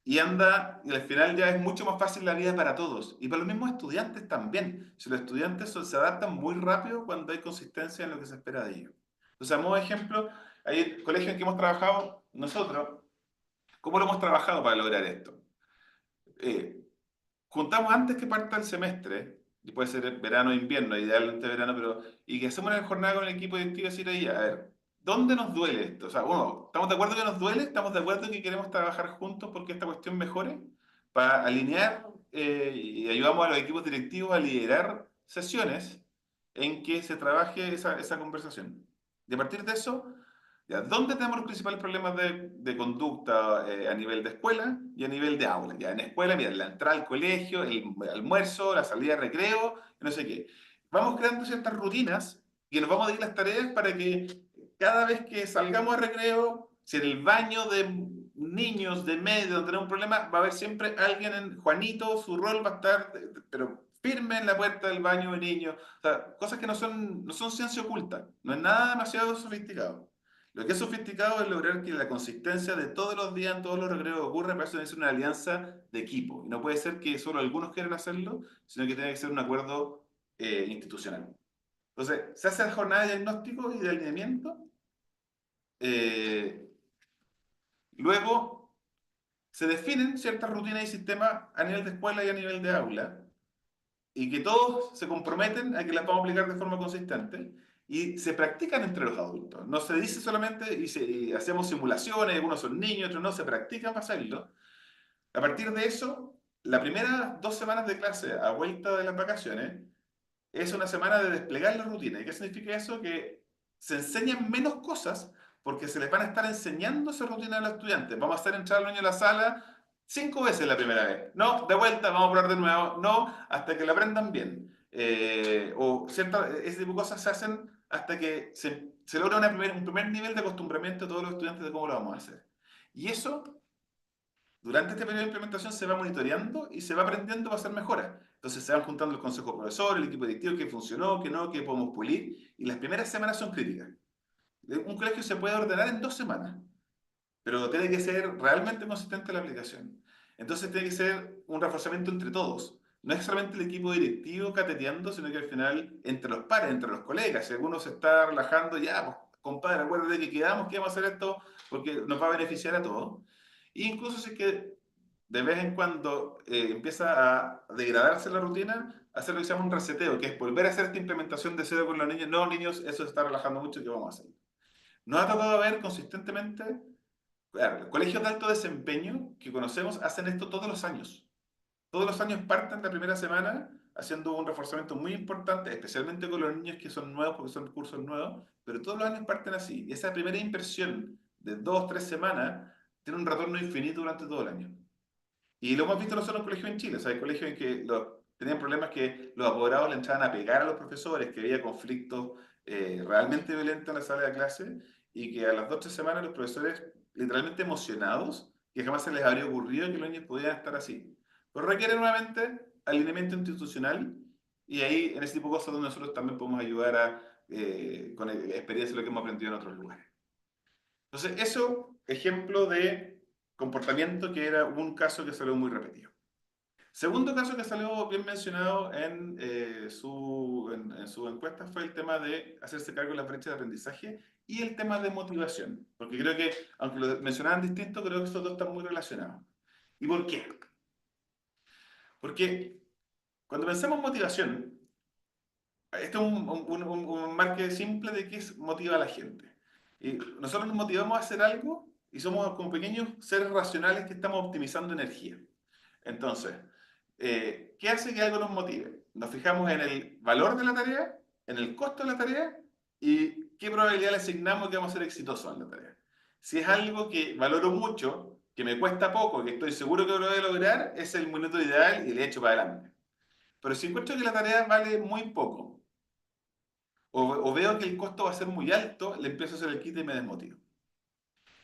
y anda, y al final ya es mucho más fácil la vida para todos. Y para los mismos estudiantes también. Si los estudiantes se adaptan muy rápido cuando hay consistencia en lo que se espera de ellos. Entonces, a modo de ejemplo, hay colegios en que hemos trabajado nosotros. ¿Cómo lo hemos trabajado para lograr esto? Eh, Juntamos antes que parta el semestre, y puede ser verano o invierno, idealmente verano, pero y que hacemos una jornada con el equipo directivo y decir ahí, a ver, ¿dónde nos duele esto? O sea, bueno, ¿estamos de acuerdo que nos duele? ¿Estamos de acuerdo que queremos trabajar juntos porque esta cuestión mejore? Para alinear y ayudamos a los equipos directivos a liderar sesiones en que se trabaje esa conversación. Y a partir de eso, ya, ¿dónde tenemos los principales problemas de conducta a nivel de escuela y a nivel de aula? Ya, en escuela, mira, la entrada al colegio, el almuerzo, la salida de recreo, no sé qué. Vamos creando ciertas rutinas y nos vamos a dar las tareas para que cada vez que salgamos a recreo, si en el baño de niños de medio donde tenemos un problema, va a haber siempre alguien en Juanito, su rol va a estar, pero firme en la puerta del baño de niños. O sea, cosas que no son ciencia oculta, no es nada demasiado sofisticado. Lo que es sofisticado es lograr que la consistencia de todos los días, en todos los recreos ocurra, para eso tiene que ser una alianza de equipo. Y no puede ser que solo algunos quieran hacerlo, sino que tiene que ser un acuerdo institucional. Entonces, se hace la jornada de diagnóstico y de alineamiento. eh, Luego, se definen ciertas rutinas y sistemas a nivel de escuela y a nivel de aula, y que todos se comprometen a que las vamos a aplicar de forma consistente y se practican entre los adultos. No se dice solamente y hacemos simulaciones, algunos son niños, otros no, se practican para hacerlo. A partir de eso, la primera 2 semanas de clase a vuelta de las vacaciones es una semana de desplegar la rutina. ¿Y qué significa eso? Que se enseñan menos cosas porque se les van a estar enseñando esa rutina a los estudiantes. Vamos a hacer entrar al niño a la sala 5 veces la primera vez. No, de vuelta, vamos a probar de nuevo. No, hasta que lo aprendan bien. Ese tipo de cosas se hacen hasta que se logra un primer nivel de acostumbramiento de todos los estudiantes de cómo lo vamos a hacer. Y eso durante este periodo de implementación se va monitoreando y se va aprendiendo a hacer mejoras. Entonces se van juntando el consejo profesor, el equipo directivo, qué funcionó, qué no, qué podemos pulir. Y las primeras semanas son críticas. Un colegio se puede ordenar en 2 semanas, pero tiene que ser realmente consistente la aplicación. Entonces tiene que ser un reforzamiento entre todos. No es solamente el equipo directivo cateteando, sino que al final entre los pares, entre los colegas. Si alguno se está relajando, ya, pues, compadre, acuérdate que quedamos que vamos a hacer esto porque nos va a beneficiar a todos. E incluso si es que de vez en cuando empieza a degradarse la rutina, hacer lo que se llama un reseteo, que es volver a hacer esta implementación de cero con los niños. No, niños, eso se está relajando mucho, ¿qué vamos a hacer? Nos ha tocado ver consistentemente Claro, los colegios de alto desempeño que conocemos hacen esto todos los años. Todos los años parten la primera semana haciendo un reforzamiento muy importante, especialmente con los niños que son nuevos porque son cursos nuevos, pero todos los años parten así. Y esa primera inversión de 2 o 3 semanas tiene un retorno infinito durante todo el año. Y lo hemos visto nosotros en colegios en Chile. O sea, hay colegios en que tenían problemas que los apoderados le entraban a pegar a los profesores, que había conflictos realmente violentos en la sala de clase y que a las 2 o 3 semanas los profesores literalmente emocionados, que jamás se les habría ocurrido que los niños pudieran estar así. Pero requiere nuevamente alineamiento institucional y ahí en ese tipo de cosas donde nosotros también podemos ayudar con experiencia de lo que hemos aprendido en otros lugares. Entonces, eso, ejemplo de comportamiento que era un caso que salió muy repetido. Segundo caso que salió bien mencionado en su encuesta fue el tema de hacerse cargo de las brechas de aprendizaje y el tema de motivación. Porque creo que, aunque lo mencionaban distinto, creo que estos dos están muy relacionados. ¿Y por qué? Porque cuando pensamos en motivación, esto es un marque simple de qué motiva a la gente. Y nosotros nos motivamos a hacer algo y somos como pequeños seres racionales que estamos optimizando energía. Entonces, ¿qué hace que algo nos motive? Nos fijamos en el valor de la tarea, en el costo de la tarea y qué probabilidad le asignamos que vamos a ser exitosos en la tarea. Si es algo que valoro mucho, que me cuesta poco, que estoy seguro que lo voy a lograr, es el minuto ideal y le echo para adelante. Pero si encuentro que la tarea vale muy poco, o veo que el costo va a ser muy alto, le empiezo a hacer el quite y me desmotivo.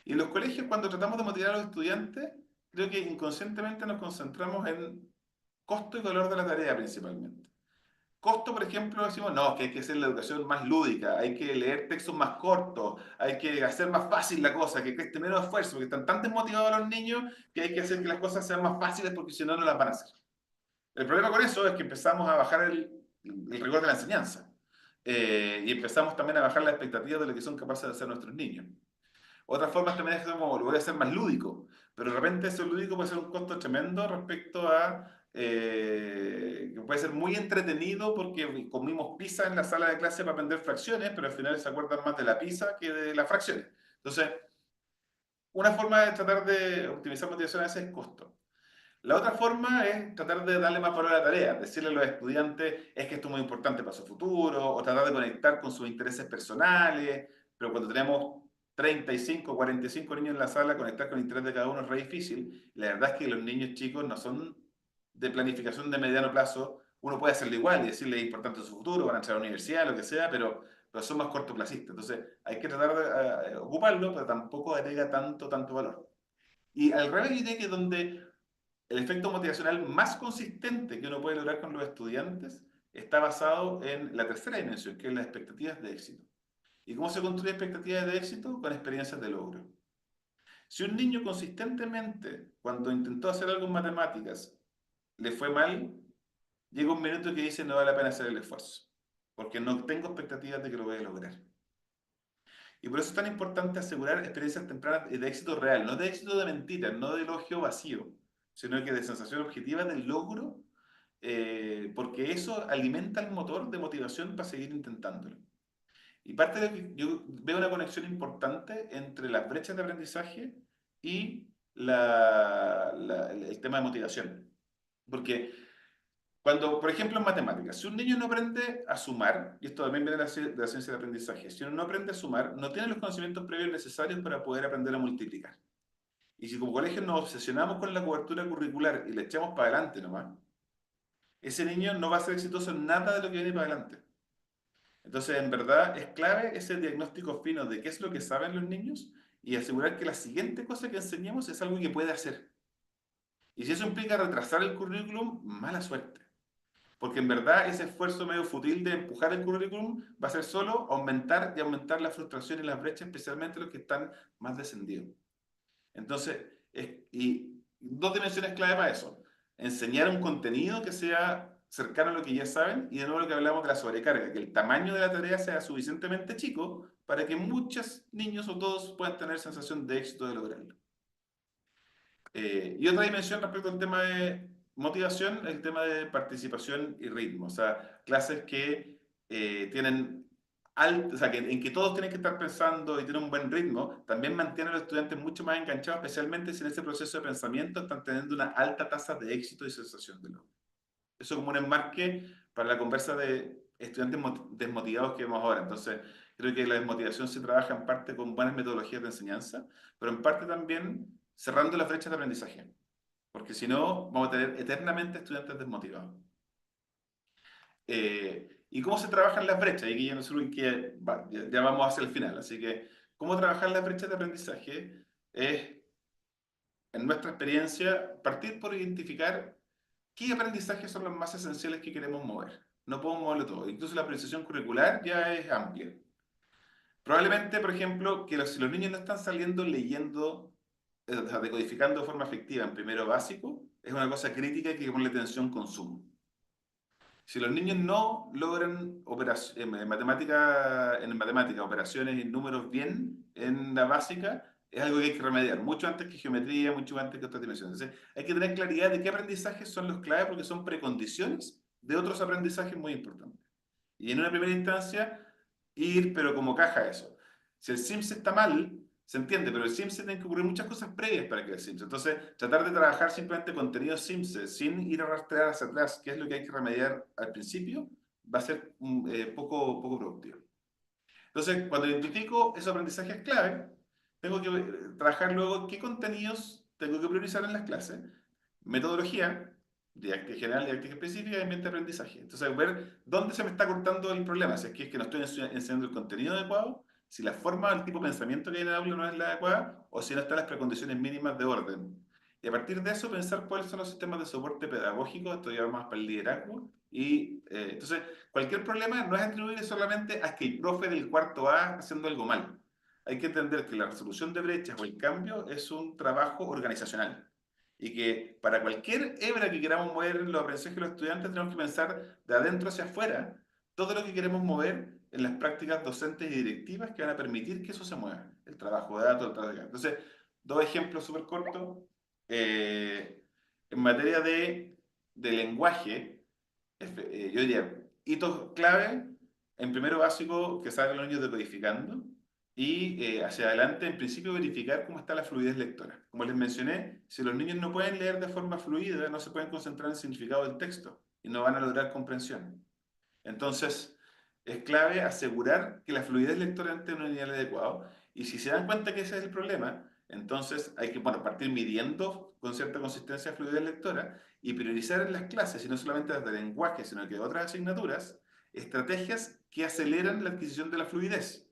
Y en los colegios, cuando tratamos de motivar a los estudiantes, creo que inconscientemente nos concentramos en costo y valor de la tarea principalmente. Costo, por ejemplo, decimos, no, que hay que hacer la educación más lúdica, hay que leer textos más cortos, hay que hacer más fácil la cosa, que cueste menos esfuerzo, porque están tan desmotivados los niños que hay que hacer que las cosas sean más fáciles porque si no, no las van a hacer. El problema con eso es que empezamos a bajar el rigor de la enseñanza y empezamos también a bajar las expectativas de lo que son capaces de hacer nuestros niños. Otras formas también es como lo voy a hacer más lúdico, pero de repente eso lúdico puede ser un costo tremendo respecto a que puede ser muy entretenido porque comimos pizza en la sala de clase para aprender fracciones, pero al final se acuerdan más de la pizza que de las fracciones. Entonces, una forma de tratar de optimizar motivación a veces es costo. La otra forma es tratar de darle más valor a la tarea, decirle a los estudiantes es que esto es muy importante para su futuro, o tratar de conectar con sus intereses personales, pero cuando tenemos 35, 45 niños en la sala, conectar con el interés de cada uno es re difícil. La verdad es que los niños chicos no son de planificación de mediano plazo. Uno puede hacerlo igual y decirle es importante su futuro, van a entrar a la universidad, lo que sea, pero son más cortoplacistas. Entonces hay que tratar de ocuparlo, pero tampoco agrega tanto valor. Y al revés, yo diría que donde el efecto motivacional más consistente que uno puede lograr con los estudiantes está basado en la tercera dimensión, que es las expectativas de éxito. ¿Y cómo se construye expectativas de éxito? Con experiencias de logro. Si un niño consistentemente, cuando intentó hacer algo en matemáticas, le fue mal, llega un minuto que dice no vale la pena hacer el esfuerzo, porque no tengo expectativas de que lo voy a lograr. Y por eso es tan importante asegurar experiencias tempranas de éxito real, no de éxito de mentira, no de elogio vacío, sino que de sensación objetiva del logro, porque eso alimenta el motor de motivación para seguir intentándolo. Y parte de que yo veo una conexión importante entre las brechas de aprendizaje y el tema de motivación. Porque cuando, por ejemplo, en matemáticas, si un niño no aprende a sumar, y esto también viene de la ciencia del aprendizaje, si uno no aprende a sumar, no tiene los conocimientos previos necesarios para poder aprender a multiplicar. Y si como colegio nos obsesionamos con la cobertura curricular y le echamos para adelante nomás, ese niño no va a ser exitoso en nada de lo que viene para adelante. Entonces, en verdad, es clave ese diagnóstico fino de qué es lo que saben los niños y asegurar que la siguiente cosa que enseñemos es algo que puede hacer. Y si eso implica retrasar el currículum, mala suerte. Porque en verdad ese esfuerzo medio fútil de empujar el currículum va a ser solo aumentar y aumentar la frustración y las brechas, especialmente los que están más descendidos. Entonces, y dos dimensiones clave para eso. Enseñar un contenido que sea cercano a lo que ya saben y de nuevo lo que hablamos de la sobrecarga, que el tamaño de la tarea sea suficientemente chico para que muchos niños o todos puedan tener sensación de éxito de lograrlo. Y otra dimensión respecto al tema de motivación, el tema de participación y ritmo. O sea, clases que tienen o sea, en que todos tienen que estar pensando y tener un buen ritmo, también mantiene a los estudiantes mucho más enganchados, especialmente si en ese proceso de pensamiento están teniendo una alta tasa de éxito y sensación de logro. Eso como un enmarque para la conversa de estudiantes desmotivados que vemos ahora. Entonces, creo que la desmotivación se trabaja en parte con buenas metodologías de enseñanza, pero en parte también cerrando las brechas de aprendizaje, porque si no, vamos a tener eternamente estudiantes desmotivados. ¿Y cómo se trabajan las brechas? Y aquí ya, ya vamos hacia el final. Así que, ¿cómo trabajar las brechas de aprendizaje? Es, en nuestra experiencia, partir por identificar qué aprendizajes son los más esenciales que queremos mover. No podemos moverlo todo. Incluso la priorización curricular ya es amplia. Probablemente, por ejemplo, que si los niños no están saliendo leyendo, o sea, decodificando de forma efectiva en primero básico, es una cosa crítica que hay que ponerle atención consumo. Si los niños no logran en matemática, operaciones y números bien en la básica, es algo que hay que remediar, mucho antes que geometría, mucho antes que otras dimensiones. Entonces, hay que tener claridad de qué aprendizajes son los claves porque son precondiciones de otros aprendizajes muy importantes. Y en una primera instancia, ir, pero como caja eso. Si el SIMS está mal, se entiende, pero el SIMS tiene que ocurrir muchas cosas previas para que el SIMS. Entonces, tratar de trabajar simplemente contenidos SIMS sin ir a rastrear hacia atrás, qué es lo que hay que remediar al principio, va a ser poco productivo. Entonces, cuando identifico esos aprendizajes clave, tengo que trabajar luego qué contenidos tengo que priorizar en las clases, metodología, didáctica general, didáctica específica y ambiente de aprendizaje. Entonces, ver dónde se me está cortando el problema, si es que no estoy enseñando el contenido adecuado, si la forma, el tipo de pensamiento que hay en el aula no es la adecuada, o si no están las precondiciones mínimas de orden. Y a partir de eso, pensar cuáles son los sistemas de soporte pedagógico, esto ya más para el liderazgo. Y entonces, cualquier problema no es atribuible solamente a que el profe del cuarto A está haciendo algo mal. Hay que entender que la resolución de brechas o el cambio es un trabajo organizacional y que para cualquier hebra que queramos mover en los aprendizajes de los estudiantes tenemos que pensar de adentro hacia afuera todo lo que queremos mover en las prácticas docentes y directivas que van a permitir que eso se mueva, el trabajo de datos, el trabajo de... Entonces, dos ejemplos súper cortos. En materia de lenguaje, yo diría, hitos clave, en primero básico, que salgan los niños decodificando, y hacia adelante, en principio, verificar cómo está la fluidez lectora. Como les mencioné, si los niños no pueden leer de forma fluida, no se pueden concentrar en el significado del texto y no van a lograr comprensión. Entonces, es clave asegurar que la fluidez lectora esté en un nivel adecuado. Y si se dan cuenta que ese es el problema, entonces hay que partir midiendo con cierta consistencia fluidez lectora y priorizar en las clases, y no solamente desde lenguaje, sino que de otras asignaturas, estrategias que aceleran la adquisición de la fluidez.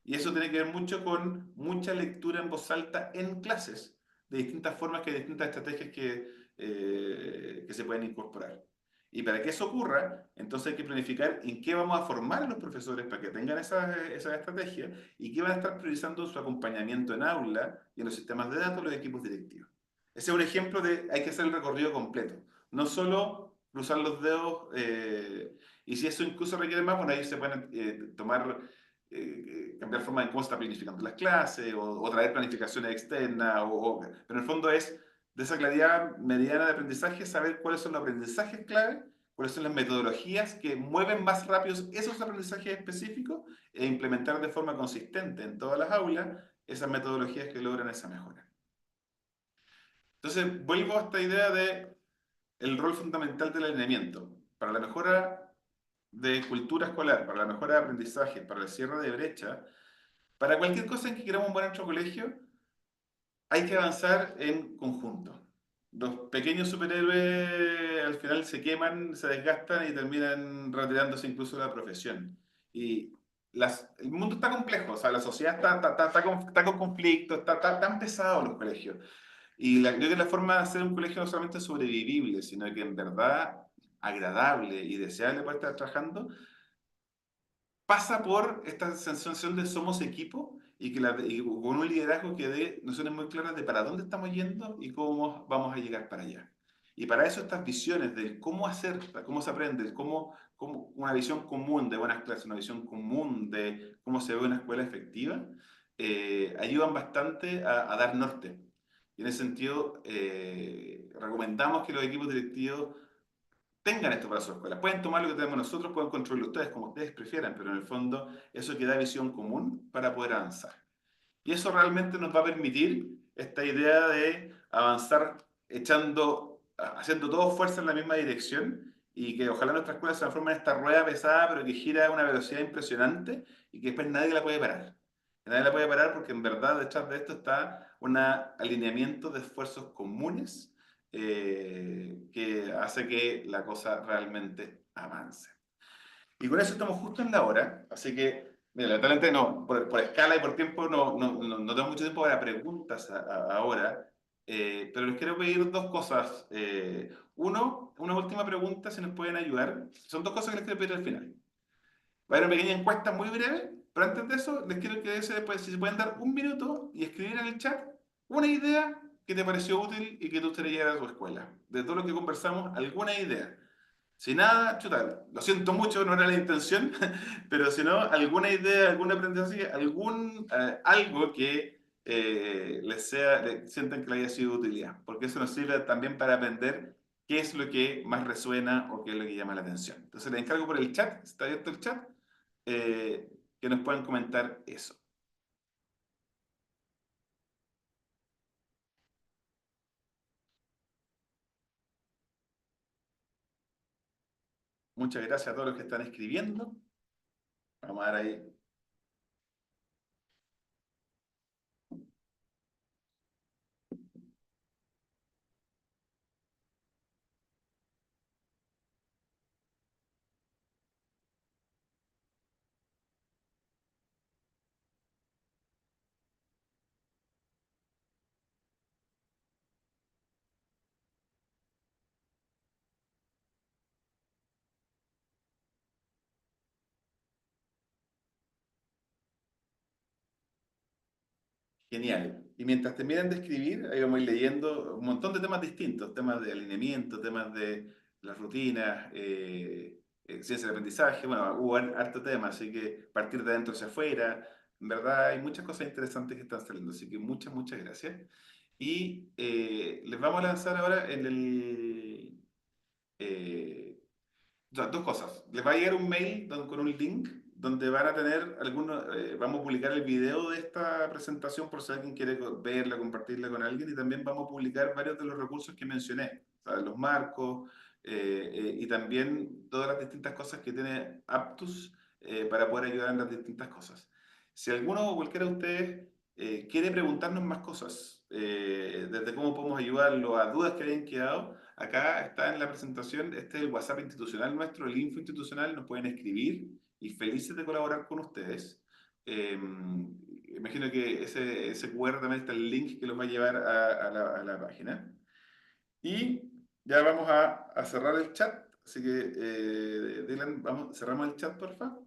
Y eso tiene que ver mucho con mucha lectura en voz alta en clases, de distintas formas que hay distintas estrategias que se pueden incorporar. Y para que eso ocurra, entonces hay que planificar en qué vamos a formar a los profesores para que tengan esas estrategias y qué van a estar priorizando su acompañamiento en aula y en los sistemas de datos los equipos directivos. Ese es un ejemplo de hay que hacer el recorrido completo, no solo cruzar los dedos, y si eso incluso requiere más, bueno, ahí se pueden tomar cambiar forma de cómo se está planificando las clases o traer planificaciones externas, pero en el fondo es de esa claridad mediana de aprendizaje, saber cuáles son los aprendizajes clave, cuáles son las metodologías que mueven más rápido esos aprendizajes específicos e implementar de forma consistente en todas las aulas esas metodologías que logran esa mejora. Entonces, vuelvo a esta idea de el rol fundamental del alineamiento. Para la mejora de cultura escolar, para la mejora de aprendizaje, para el cierre de brecha, para cualquier cosa en que queramos mover nuestro colegio, hay que avanzar en conjunto. Los pequeños superhéroes al final se queman, se desgastan y terminan retirándose incluso de la profesión. Y el mundo está complejo, o sea, la sociedad está con conflictos, está tan pesado los colegios. Y creo que la forma de hacer un colegio no solamente sobrevivible, sino que en verdad agradable y deseable para estar trabajando, pasa por esta sensación de somos equipo y con un liderazgo que dé nociones muy claras de para dónde estamos yendo y cómo vamos a llegar para allá. Y para eso estas visiones de cómo hacer, cómo se aprende, cómo una visión común de buenas clases, una visión común de cómo se ve una escuela efectiva, ayudan bastante a dar norte. Y en ese sentido, recomendamos que los equipos directivos tengan esto para su escuela. Pueden tomar lo que tenemos nosotros, pueden construirlo ustedes como ustedes prefieran, pero en el fondo eso que da visión común para poder avanzar. Y eso realmente nos va a permitir esta idea de avanzar haciendo todo fuerza en la misma dirección y que ojalá nuestra escuela se transforme en esta rueda pesada, pero que gira a una velocidad impresionante y que después nadie la puede parar. Nadie la puede parar porque en verdad detrás de esto está un alineamiento de esfuerzos comunes que hace que la cosa realmente avance. Y con eso estamos justo en la hora, así que, mira, lamentablemente no, por escala y por tiempo no tengo mucho tiempo para preguntas ahora, pero les quiero pedir dos cosas. Uno, una última pregunta, si nos pueden ayudar. Son dos cosas que les quiero pedir al final. Va a haber una pequeña encuesta muy breve, pero antes de eso, les quiero que si se pueden dar un minuto y escribir en el chat una idea que te pareció útil y que tú gustaría llevar a tu escuela. De todo lo que conversamos, alguna idea. Si nada, chuta, lo siento mucho, no era la intención, pero si no, alguna idea, algún aprendizaje, algo que sientan que le haya sido de utilidad, porque eso nos sirve también para aprender qué es lo que más resuena o qué es lo que llama la atención. Entonces les encargo por el chat, está abierto el chat, que nos puedan comentar eso. Muchas gracias a todos los que están escribiendo. Vamos a dar ahí. Genial. Y mientras terminan de escribir, ahí vamos a ir leyendo un montón de temas distintos, temas de alineamiento, temas de las rutinas, ciencia del aprendizaje, bueno, hubo harto tema, así que partir de adentro hacia afuera, en verdad hay muchas cosas interesantes que están saliendo, así que muchas gracias. Y les vamos a lanzar ahora o sea, dos cosas. Les va a llegar un mail con un link donde van a tener algunos, vamos a publicar el video de esta presentación por si alguien quiere verla, compartirla con alguien y también vamos a publicar varios de los recursos que mencioné, o sea, los marcos y también todas las distintas cosas que tiene Aptus para poder ayudar en las distintas cosas. Si alguno o cualquiera de ustedes quiere preguntarnos más cosas, desde cómo podemos ayudarlo a dudas que hayan quedado, acá está en la presentación, este es el WhatsApp institucional nuestro, el info institucional, nos pueden escribir y felices de colaborar con ustedes. Imagino que ese QR también está el link que los va a llevar a la página. Y ya vamos a cerrar el chat, así que Dylan, cerramos el chat, por favor.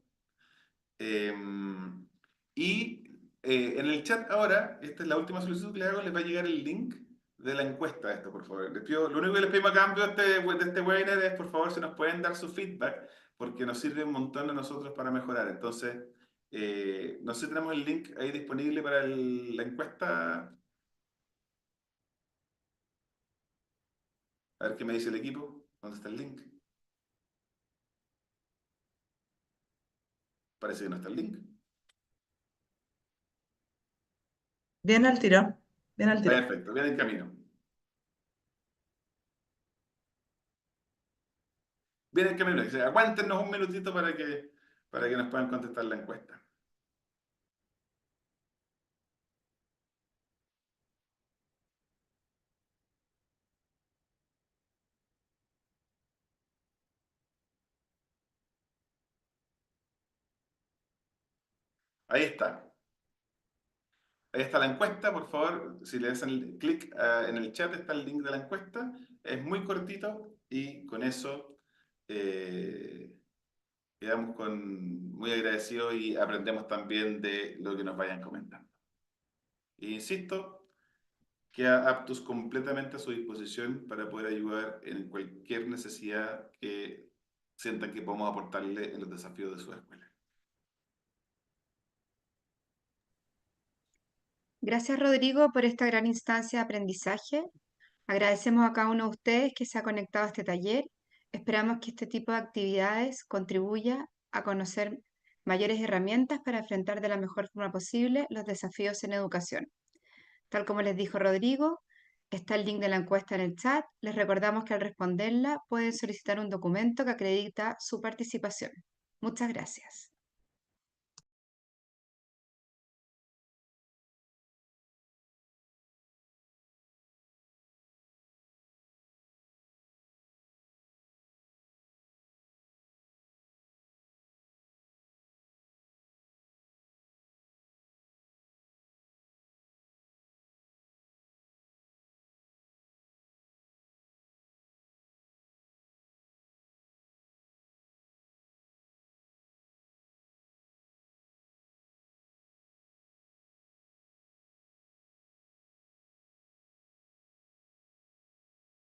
Y en el chat ahora, esta es la última solicitud que le hago, les va a llegar el link de la encuesta a esto, por favor. Lo único que les pedimos a cambio de este webinar es, por favor, si nos pueden dar su feedback, porque nos sirve un montón a nosotros para mejorar. Entonces, no sé si tenemos el link ahí disponible para la encuesta. A ver qué me dice el equipo. ¿Dónde está el link? Parece que no está el link. Bien al tiro, bien al tiro. Perfecto, viene en camino. Viene en camino. Dice, aguántenos un minutito para que nos puedan contestar la encuesta. Ahí está. Ahí está la encuesta, por favor, si le hacen clic en el chat está el link de la encuesta, es muy cortito y con eso eh, quedamos muy agradecidos y aprendemos también de lo que nos vayan comentando. E insisto, queda Aptus completamente a su disposición para poder ayudar en cualquier necesidad que sientan que podemos aportarle en los desafíos de su escuela. Gracias, Rodrigo, por esta gran instancia de aprendizaje. Agradecemos a cada uno de ustedes que se ha conectado a este taller Esperamos que este tipo de actividades contribuya a conocer mayores herramientas para enfrentar de la mejor forma posible los desafíos en educación. Tal como les dijo Rodrigo, está el link de la encuesta en el chat. Les recordamos que al responderla pueden solicitar un documento que acredita su participación. Muchas gracias.